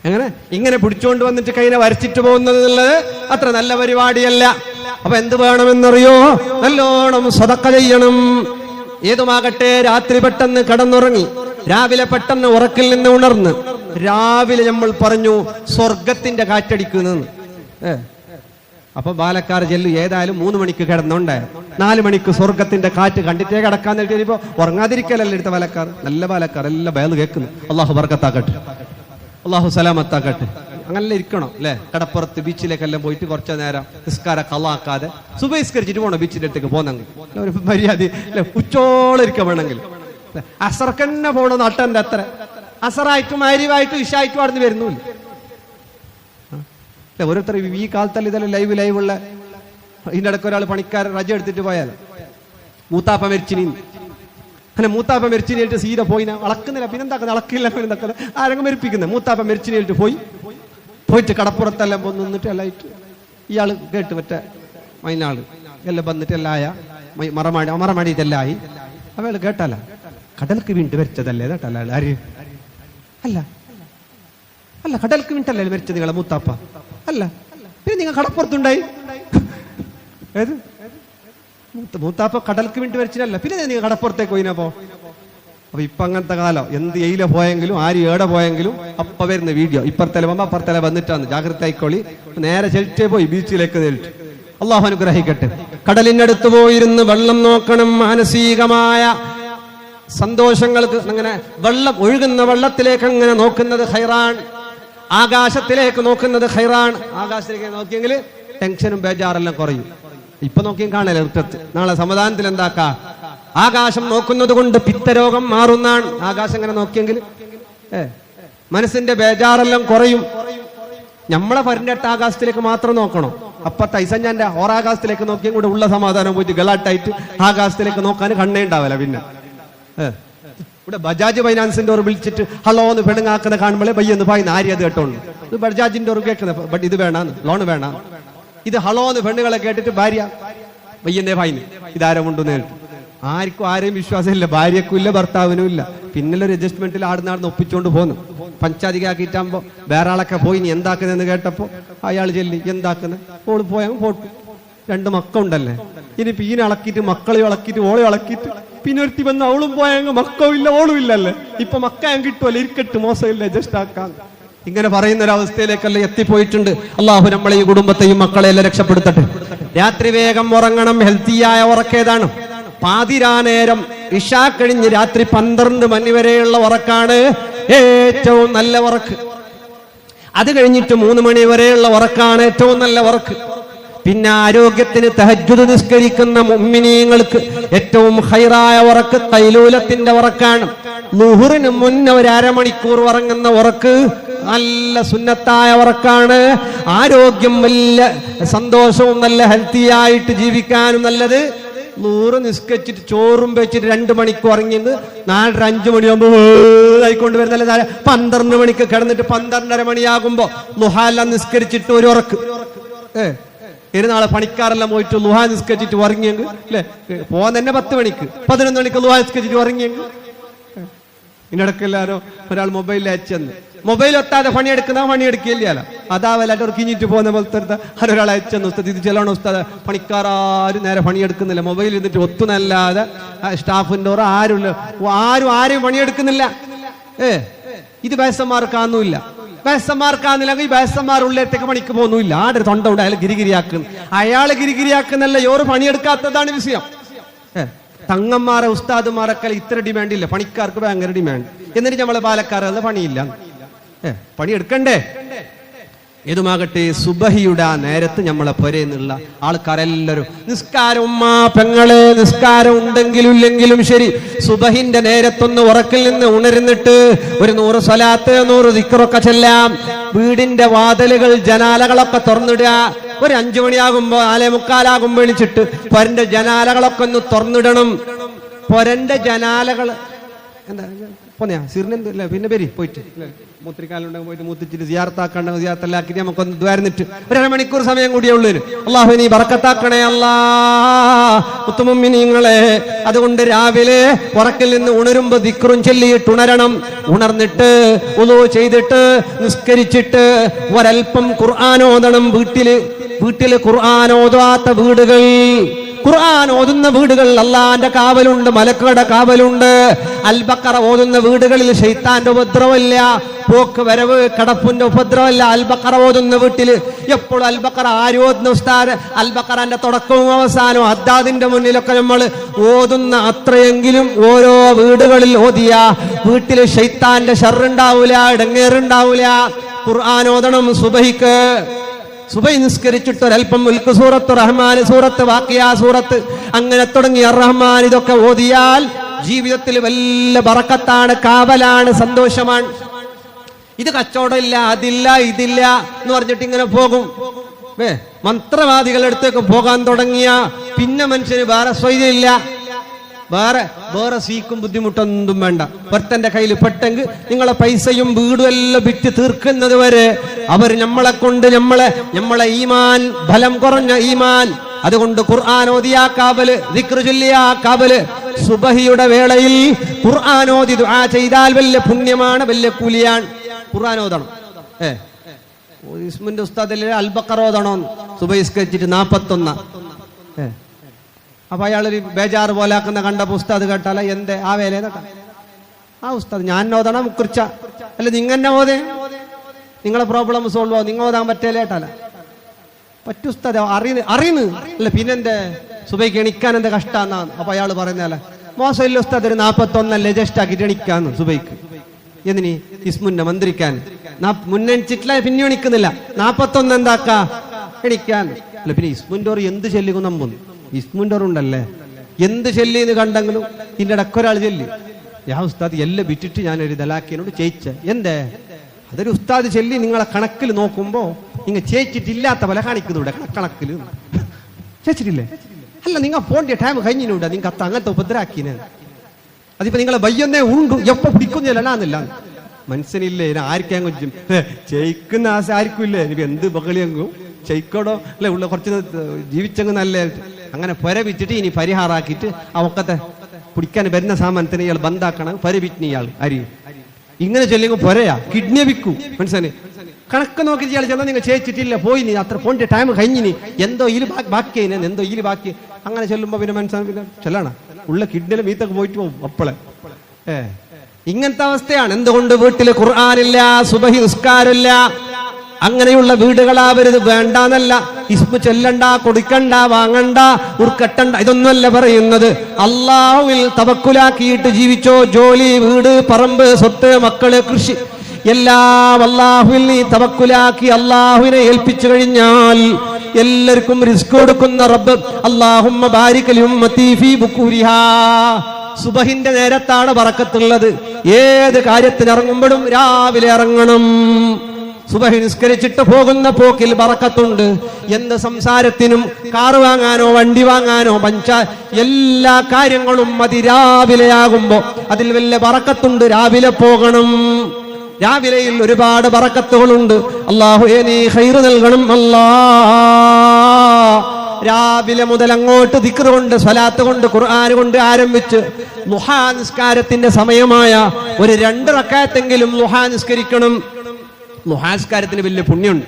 എങ്ങനെ ഇങ്ങനെ പിടിച്ചുകൊണ്ട് വന്നിട്ട് കൈനെ വരച്ചിട്ട് പോകുന്നത് എന്നുള്ളത് അത്ര നല്ല പരിപാടിയല്ല. അപ്പൊ എന്ത് വേണമെന്നറിയോ? നല്ലോണം സദഖ ചെയ്യണം. ഏതുമാകട്ടെ, രാത്രി പെട്ടെന്ന് കടന്നുറങ്ങി രാവിലെ പെട്ടെന്ന് ഉറക്കിൽ നിന്ന് ഉണർന്ന് രാവിലെ നമ്മൾ പറഞ്ഞു സ്വർഗത്തിന്റെ കാറ്റടിക്കുന്നത്. അപ്പൊ ബാലക്കാർ ചെല്ലു ഏതായാലും 3 മണിക്ക് കിടന്നുണ്ടേ 4 മണിക്ക് സ്വർഗത്തിന്റെ കാറ്റ് കണ്ടിട്ടേ കിടക്കാന്ന് വെച്ചിപ്പോ ഉറങ്ങാതിരിക്കലല്ലേ എടുത്ത ബാലക്കാർ. നല്ല ബാലക്കാർ എല്ലാം ബേന്ന് കേൾക്കുന്നു. അള്ളാഹു ബർക്കത്താക്കട്ടെ, അള്ളാഹു സലാമത്താക്കട്ടെ. അങ്ങനെ ഇരിക്കണം അല്ലെ? കടപ്പുറത്ത് ബീച്ചിലേക്കെല്ലാം പോയിട്ട് കുറച്ചു നേരം നിസ്കാര കളാക്കാതെ സുബഹിസ്കരിച്ചിട്ട് പോകണം. ബീച്ചിന്റെ അടുത്തേക്ക് പോന്നെങ്കിൽ ഒരു മര്യാദ അല്ലെ, ഉച്ചോളം ഇരിക്കാൻ വേണമെങ്കിൽ. അസർക്കന്നെ പോണ നട്ടന്റെ അത്ര അസറായിട്ടും അരിവായിട്ടും ഇഷായിട്ടും അവിടുന്ന് വരുന്നില്ല. ഓരോരുത്തർ ഈ കാലത്തല്ല ഇതെല്ലാം ലൈവുള്ള ഇതിൻ്റെ ഇടയ്ക്ക് ഒരാൾ പണിക്കാർ റജ എടുത്തിട്ട് പോയാൽ മൂത്താപ്പ മരിച്ചിനി അങ്ങനെ മൂത്താപ്പ മരിച്ചിനായിട്ട് സീര പോയിന അളക്കുന്നില്ല. പിന്നെന്താക്കുന്നത്? അളക്കില്ല. പിന്നെന്താക്കുന്നത്? ആരെങ്കിലും മരിപ്പിക്കുന്നത്. മൂത്താപ്പ മരിച്ചിനായിട്ട് പോയിട്ട് കടപ്പുറത്തെല്ലാം നിന്നിട്ട് എല്ലാം ആയിട്ട് ഇയാൾ കേട്ട് മറ്റേ മൈനാള് എല്ലാം വന്നിട്ട് എല്ലാം ആയ മറമാടി ഇതെല്ലാം ആയി. അവൾ കേട്ടല്ല കടൽക്ക് വീണ്ടും മരിച്ചതല്ലേ കേട്ടല്ല. ആര് അല്ല അല്ല കടൽക്ക് വീണ്ടല്ലേ മരിച്ചത് നിങ്ങളെ മൂത്താപ്പ? അല്ല, പിന്നെ നിങ്ങൾ കടപ്പുറത്തുണ്ടായി. ഏത് മൂത്താപ്പ കടൽക്ക് വീണ്ടും മരിച്ചതല്ല, പിന്നെ നിങ്ങൾ കടപ്പുറത്തേക്ക് പോയിനപ്പോ? അപ്പൊ ഇപ്പൊ അങ്ങനത്തെ കാലം എന്ത് എയില പോയെങ്കിലും ആര് ഏടെ പോയെങ്കിലും അപ്പ വരുന്ന വീഡിയോ ഇപ്പുറത്തല വമ്പ അപ്പുറത്തല വന്നിട്ടാണ്. ജാഗ്രത ആയിക്കോളി. നേരെ ചെൽറ്റേ പോയി ബീച്ചിലേക്ക് നേരിട്ട്. അള്ളാഹു അനുഗ്രഹിക്കട്ടെ. കടലിനടുത്ത് പോയിരുന്ന് വെള്ളം നോക്കണം. മാനസികമായ സന്തോഷങ്ങൾക്ക് അങ്ങനെ വെള്ളം ഒഴുകുന്ന വെള്ളത്തിലേക്ക് അങ്ങനെ നോക്കുന്നത് ഖൈറാൻ. ആകാശത്തിലേക്ക് നോക്കുന്നത് ഖൈറാൻ. ആകാശത്തിലേക്ക് നോക്കിയെങ്കിൽ ടെൻഷനും ബേജാറെല്ലാം കുറയും. ഇപ്പൊ നോക്കിയും കാണല്ലേ വൃത്തത്ത്. നാളെ സമാധാനത്തിൽ എന്താക്കാ? ആകാശം നോക്കുന്നത് കൊണ്ട് പിത്തരോഗം മാറുന്നാണ്. ആകാശം ഇങ്ങനെ നോക്കിയെങ്കിൽ മനസ്സിന്റെ ബേജാറെല്ലാം കുറയും. നമ്മളെ 18 ആകാശത്തിലേക്ക് മാത്രം നോക്കണം. അപ്പൊ തൈസഞ്ഞാന്റെ ഓറാകാശത്തിലേക്ക് നോക്കിയും കൂടെ ഉള്ള സമാധാനം പോയിട്ട് ഗളാട്ടായിട്ട് ആകാശത്തിലേക്ക് നോക്കാൻ കണ്ണേ ഉണ്ടാവില്ല. പിന്നെ ഇവിടെ ബജാജ് ഫൈനാൻസിന്റെ ഒരു വിളിച്ചിട്ട് ഹലോ എന്ന് പെണ്ണുങ്ങാക്കുന്ന കാണുമ്പോഴേ ബയ്യെന്ന് പറയുന്ന ആര്യ അത് കേട്ടോണ്ട്. ഇത് ബജാജിന്റെ ഒരു കേൾക്കുന്നത് ബട്ട് ഇത് വേണം ലോൺ വേണം. ഇത് ഹലോ എന്ന് പെണ്ണുങ്ങളെ കേട്ടിട്ട് ഭാര്യ ബയ്യന്റെ ഫൈന് ഇതാരം കൊണ്ടുവന്ന് കേട്ടു. ആർക്കും ആരെയും വിശ്വാസമില്ല. ഭാര്യക്കും ഇല്ല, ഭർത്താവിനും ഇല്ല. പിന്നൊരു അഡ്ജസ്റ്റ്മെന്റിൽ ആടുന്നാടുന്ന് ഒപ്പിച്ചുകൊണ്ട് പോന്നു. പഞ്ചാധികാക്കിയിട്ടാകുമ്പോ വേറെ ആളൊക്കെ പോയി നീ എന്താക്കുന്നതെന്ന് കേട്ടപ്പോ അയാൾ ചെല്ലി എന്താക്കുന്നത്? ഓള് പോയാൽ പോട്ടു. 2 മക്കളുണ്ടല്ലേ. ഇനിയിപ്പോ ഈനെ ഇളക്കിയിട്ട് മക്കളെ ഇളക്കിയിട്ട് ഓളെ ഇളക്കിയിട്ട് പിന്നെ ഒരുത്തി വന്ന് അവളും പോയെങ്കിൽ മക്കളും ഇല്ല ഓളും ഇല്ലല്ലേ. ഇപ്പൊ മക്കാൻ കിട്ടുമല്ലോ, ഇരിക്കട്ട് മോശമില്ല, അഡ്ജസ്റ്റ് ആക്കാൻ. ഇങ്ങനെ പറയുന്ന ഒരവസ്ഥയിലേക്കല്ലേ എത്തിപ്പോയിട്ടുണ്ട്. അള്ളാഹു നമ്മളെ ഈ കുടുംബത്തെയും മക്കളെല്ലാം രക്ഷപ്പെടുത്തട്ടെ. രാത്രി വേഗം ഉറങ്ങണം. ഹെൽത്തിയായ ഉറക്കേതാണ്? പാതിരാനേരം ഇശാ കഴിഞ്ഞ് രാത്രി 12 മണി വരെയുള്ള ഉറക്കാണ് ഏറ്റവും നല്ല ഉറക്ക്. അത് കഴിഞ്ഞിട്ട് 3 മണി വരെയുള്ള ഉറക്കാണ് ഏറ്റവും നല്ല ഉറക്ക്. പിന്നെ ആരോഗ്യത്തിന് തഹജ്ജുദ് നിസ്കരിക്കുന്ന മുഅ്മിനീങ്ങൾക്ക് ഏറ്റവും ഖൈറായ ഉറക്ക് ഖൈലൂലത്തിന്റെ ഉറക്കാണ്. ളുഹറിന് മുന്നേ ഒരു അരമണിക്കൂർ ഉറങ്ങുന്ന ഉറക്ക് നല്ല സുന്നത്തായ ഉറക്കാണ്. ആരോഗ്യം വലിയ സന്തോഷവും നല്ല ഹെൽത്തി ആയിട്ട് ജീവിക്കാനും നല്ലത്. ളുഹർ നിസ്കരിച്ചിട്ട് ചോറും വെച്ചിട്ട് 2 മണിക്ക് ഉറങ്ങിയത് 4-5 മണിയാകുമ്പോ ആയിക്കൊണ്ട് വരുന്നല്ലേ. 12 മണിക്ക് കിടന്നിട്ട് 12:30 മണിയാകുമ്പോ ളുഹാല്ലാം നിസ്കരിച്ചിട്ട് ഒരു ഉറക്ക്. നാളെ പണിക്കാരെല്ലാം പോയിട്ട് ളുഹാ നിസ്കരിച്ചിട്ട് ഉറങ്ങിയെങ്കിൽ അല്ലെ പോവാൻ തന്നെ 10 മണിക്ക് 11 മണിക്ക് ളുഹാ നിസ്കരിച്ചിട്ട് ഉറങ്ങിയെങ്കിൽ. ഇതിനിടക്കെല്ലാരോ ഒരാൾ മൊബൈലിൽ അയച്ചെന്ന് മൊബൈൽ ഒത്താതെ പണിയെടുക്കില്ലല്ലോ. അതാവല്ലാണ്ട് ഒരു കിഞ്ഞിട്ട് പോകുന്ന പോലത്തെ ഒരാൾ അയച്ചെന്ന്. ഉസ്താദ് ഇത് ചെല്ലണം ഉസ്താദ്, പണിക്കാരും നേരെ പണിയെടുക്കുന്നില്ല. മൊബൈൽ ഇരുന്നിട്ട് ഒത്തുനല്ലാതെ സ്റ്റാഫിൻ്റെ ആരും പണിയെടുക്കുന്നില്ല. ഇത് ബേസന്മാർക്കാന്നുമില്ല. ബേസന്മാർക്കാന്നില്ലെങ്കിൽ ബേസന്മാർ ഉള്ളിടത്തേക്ക് പണിക്ക് പോകുന്നില്ല. ആടെ തൊണ്ട ഉണ്ട് അയാൾ ഗിരിഗിരിയാക്കുന്നു. അയാൾ ഗിരിഗിരിയാക്കുന്നല്ല, യോറ് പണിയെടുക്കാത്തതാണ് വിഷയം. തങ്ങന്മാരെ ഉസ്താദുമാരൊക്കെ ഇത്ര ഡിമാൻഡ് ഇല്ല, പണിക്കാർക്ക് ഭയങ്കര ഡിമാൻഡ്. എന്നിട്ട് നമ്മളെ പാലക്കാരല്ല പണിയില്ല. പണിയെടുക്കണ്ടേ? ഏതുമാകട്ടെ സുബഹിയുടെ ആ നേരത്ത് നമ്മളെ പൊരേന്നുള്ള ആൾക്കാരെല്ലാവരും നിസ്കാരം, ഉമ്മ പെങ്ങളെ നിസ്കാരം ഉണ്ടെങ്കിലും ഇല്ലെങ്കിലും ശരി, സുബഹിന്റെ നേരത്തൊന്ന് ഉറക്കിൽ നിന്ന് ഉണരുന്നിട്ട് ഒരു 100 സ്വലാത്ത് 100 ദിക്റൊക്കെ ചെല്ലാം. വീടിന്റെ വാതിലുകൾ ജനാലകളൊക്കെ തുറന്നിടുക. ഒരു 5 മണിയാകുമ്പോ 4:45 എണിച്ചിട്ട് പൊരന്റെ ജനാലകളൊക്കെ ഒന്ന് തുറന്നിടണം. പൊരന്റെ ജനാലകൾ എന്താ പോന്നെയാ സിറിനെന്ത് പിന്നെ പേര് പോയിട്ട് മൂത്രിക്കാലുണ്ടെങ്കിൽ പോയിട്ട് മൂത്തിച്ചിട്ട് സിയാർത്താക്കണ്ടെങ്കിൽ സിയാർത്തല്ലാക്കിയിട്ട് നമുക്കൊന്ന് ദ്വാരന്നിട്ട് ഒരു അരമണിക്കൂർ സമയം കൂടിയേ ഉള്ളൂ. അള്ളാഹു നീ ബറക്കത്താക്കണേ അല്ലാ മുത്തുമുഅ്മിനീങ്ങളെ. അതുകൊണ്ട് രാവിലെ ഉറക്കിൽ നിന്ന് ഉണരുമ്പോ ദിക്റും ചൊല്ലിയിട്ട് ഉണരണം. ഉണർന്നിട്ട് വുളൂ ചെയ്തിട്ട് നിസ്കരിച്ചിട്ട് ഒരൽപ്പം ഖുർആൻ ഓതണം. വീട്ടില് ഖുർആൻ ഓതാത്ത വീടുകൾ, ഖുർആൻ ഓതുന്ന വീടുകൾ അള്ളാന്റെ കാവലുണ്ട്, മലക്കുകളുടെ കാവലുണ്ട്. അൽ ബഖറ ഓതുന്ന വീടുകളിൽ ശൈത്താന്റെ ഉപദ്രവമില്ല, പോക്ക് വരവ് കടപ്പിന്റെ ഉപദ്രവമില്ല. അൽ ബഖറ ഓതുന്ന വീട്ടിൽ എപ്പോഴും അൽ ബഖറ ആര് ഓതുന്ന ഉസ്താദ്? അൽ ബഖറന്റെ തുടക്കവും അവസാനവും അദ്ദാദിന്റെ മുന്നിലൊക്കെ നമ്മൾ ഓതുന്ന അത്രയെങ്കിലും ഓരോ വീടുകളിൽ ഓതിയ വീട്ടിൽ ശൈത്താന്റെ ഷർറുണ്ടാവൂല, ഇടങ്ങേറുണ്ടാവൂല. ഖുർആൻ ഓതണം. സുബഹി നിസ്കരിച്ചിട്ട് ഒരൽപ്പം മുൽക്ക് സൂറത്ത്, റഹ്മാൻ സൂറത്ത്, വാഖിയ സൂറത്ത്, അങ്ങനെ തുടങ്ങി റഹ്മാൻ ഇതൊക്കെ ഓതിയാൽ ജീവിതത്തിൽ വല്ല ബറക്കത്താണ്, കാവലാണ്, സന്തോഷമാണ്. ഇത് കച്ചവടമില്ല, അതില്ല, ഇതില്ല എന്ന് പറഞ്ഞിട്ട് ഇങ്ങനെ പോകും. മന്ത്രവാദികളുടെ അടുത്തേക്ക് പോകാൻ തുടങ്ങിയ പിന്നെ മനുഷ്യന് വേറെ സ്വൈര്യമില്ല, വേറെ സീക്കും ബുദ്ധിമുട്ടൊന്നും വേണ്ട. ഭർത്തന്റെ കയ്യിൽ പെട്ടെങ്കിൽ നിങ്ങളെ പൈസയും വീടും എല്ലാം വിറ്റ് തീർക്കുന്നത് വരെ അവർ നമ്മളെ കൊണ്ട് നമ്മളെ ഈമാൻ, ഫലം കുറഞ്ഞ ഈമാൻ. അതുകൊണ്ട് ഖുർആൻ ഓതിയാ കാവല്, ദിക്ർ ചൊല്ലിയാ കാവല്. സുബഹിയുടെ വേളയിൽ ഖുർആൻ ഓതി ദുആ ചെയ്താൽ വലിയ പുണ്യമാണ്, വലിയ കൂലിയാണ്. ഖുർആൻ ഓതണം. ഇസ്മിന്റെ ഉസ്താദിലെ അൽ ബഖറ ഓതണം. സുബഹി നിസ്കരിച്ചിട്ട് 41. അപ്പൊ അയാളൊരു ബേജാറ് പോലാക്കുന്ന കണ്ടപ്പോ ഉസ്താദ് കേട്ടാല എന്തേ ആ വേലേന്നൊക്കെ ആ ഉസ്താദ് ഞാൻ ഓതണം മുക്കുറിച്ച അല്ല നിങ്ങനെ ഓതേ, നിങ്ങളെ പ്രോബ്ലം സോൾവ് ആവും, നിങ്ങൾ ഓതാൻ പറ്റേലേട്ടാല പറ്റു ഉസ്താദ് അറിയുന്നു അല്ല പിന്നെന്റെ സുബൈക്ക് എണിക്കാൻ എന്താ കഷ്ടാന്നാണ്. അപ്പൊ അയാൾ പറയുന്നല്ല മോശമില്ല ഉസ്താദ് ഒരു 41 ജസ്റ്റ് ആക്കിയിട്ട് എണിക്കാന്ന് സുബൈക്ക്. എന്തിനി ഇസ്മുന്നെ മന്ത്രിക്കാൻ മുന്നെണിച്ചിട്ടില്ല, പിന്നെ എണിക്കുന്നില്ല. 41 എന്താക്കാ എണിക്കാൻ. അല്ല പിന്നെ ഇസ്മുൻഡോർ എന്ത് ചെല്ലിക്കും നമ്പുന്നു, ഇസ്മുൻഡോറുണ്ടല്ലേ എന്ത് ചെല്ലിന്ന് കണ്ടെങ്കിലും ഇതിന്റെ ഇടക്കൊരാൾ ചെല്ലി യാ ഉസ്താദ് എല്ലാം വിറ്റിട്ട് ഞാൻ ഒരു ദലാക്കിനോട് ചെയ്യിച്ച എന്തേ അതൊരു ഉസ്താദ് ചെല്ലി നിങ്ങളെ കണക്കിൽ നോക്കുമ്പോ നിങ്ങൾ ചേച്ചിട്ടില്ലാത്ത പോലെ കാണിക്കുന്നുണ്ട്. കണക്കിൽ ചേച്ചിട്ടില്ലേ? അല്ല നിങ്ങൾ പോണ്ടിയ ടൈം കഴിഞ്ഞിട്ടുണ്ട്, നിങ്ങൾക്ക് അത്ത അങ്ങനത്തെ ഉപദ്രാക്കിന്. അതിപ്പോ നിങ്ങളെ വയ്യൊന്നേ ഉണ്ടു എപ്പോ പിടിക്കുന്നില്ല മനസ്സിനില്ലേ ആർക്കും ചെയ്യിക്കുന്ന ആശ ആർക്കും ഇല്ലേ? ഇനി എന്ത് ബഹളിയെങ്കും ചെയ്ക്കോടോ അല്ലെ ഉള്ള കുറച്ച് ജീവിച്ചെങ്കിൽ നല്ല അങ്ങനെ പൊര വിറ്റിട്ട് ഇനി പരിഹാറാക്കിയിട്ട് ആ ഒക്കത്തെ പിടിക്കാൻ വരുന്ന സാമാനത്തിന് ഇയാൾ ബന്ധാക്കണം. പരിവിറ്റിന് ഇയാൾ അരി ഇങ്ങനെ ചൊല്ലിങ്ങ് പൊരയാ കിഡ്നി വിൽക്കൂ. മനസ്സിലായി കണക്ക് നോക്കി ഇയാൾ ചെന്നാൽ നിങ്ങൾ ചേച്ചിട്ടില്ല പോയി നീ അത്ര പോണ്ടി ടൈം കഴിഞ്ഞിനി എന്തോ ഇതിൽ ബാക്കി എന്തോ ഇതിൽ ബാക്കി അങ്ങനെ ചെല്ലുമ്പോ പിന്നെ മനസ്സിലാവും പിന്നെ ചെല്ലണം ഉള്ള കിഡ്നിയിലെ മീത്തൊക്കെ പോയിട്ട് പോകും അപ്പളെ. ഇങ്ങനത്തെ അവസ്ഥയാണ്. എന്തുകൊണ്ട് വീട്ടില് ഖുർആനില്ല, സുബഹി നിസ്കാരമില്ല. അങ്ങനെയുള്ള വീടുകളാവരുത്. വേണ്ടാന്നല്ല, ഇസ്മു ചെല്ലണ്ട, കൊടുക്കണ്ട, വാങ്ങണ്ട, ഉർക്കട്ടണ്ട, ഇതൊന്നുമല്ല പറയുന്നത്. അള്ളാഹുവിൽ തവക്കുലാക്കിയിട്ട് ജീവിച്ചോ. ജോലി, വീട്, പറമ്പ്, സ്വത്ത്, മക്കള്, കൃഷി എല്ലാം അള്ളാഹുവിൽ നീ തവക്കുലാക്കി അള്ളാഹുവിനെ ഏൽപ്പിച്ചു കഴിഞ്ഞാൽ എല്ലാവർക്കും റിസ്ക് കൊടുക്കുന്ന റബ്ബ്. അല്ലാഹുമ്മ ബാരിക് ലി ഉമ്മത്തി ഫീ ബുകൂരിഹാ. സുബഹിന്റെ നേരത്താണ് ബറക്കത്തുള്ളത്. ഏത് കാര്യത്തിന് ഇറങ്ങുമ്പോഴും രാവിലെ ഇറങ്ങണം. സുബഹി നിസ്കരിച്ചിട്ട് പോകുന്ന പോക്കിൽ ബറക്കത്തുണ്ട്. എന്ത് സംസാരത്തിനും കാറ് വാങ്ങാനോ വണ്ടി വാങ്ങാനോ എല്ലാ കാര്യങ്ങളും അതിരാവിലെ ആകുമ്പോ അതിൽ വലിയ ബറക്കത്തുണ്ട്. രാവിലെ പോകണം. രാവിലെയിൽ ഒരുപാട് ബറക്കത്തുകളുണ്ട്. അല്ലാഹുവേ നീ ഖൈർ നൽകണം അല്ലാ. രാവിലെ മുതൽ അങ്ങോട്ട് ദിക്ർ കൊണ്ട്, സ്വലാത്ത് കൊണ്ട്, ഖുർആൻ കൊണ്ട് ആരംഭിച്ച് ളുഹാ നിസ്കാരത്തിന്റെ സമയമായ ഒരു 2 റക്അത്തെങ്കിലും ളുഹാ നിസ്കരിക്കണം. ളുഹാ നിസ്കാരത്തിന് വലിയ പുണ്യമുണ്ട്.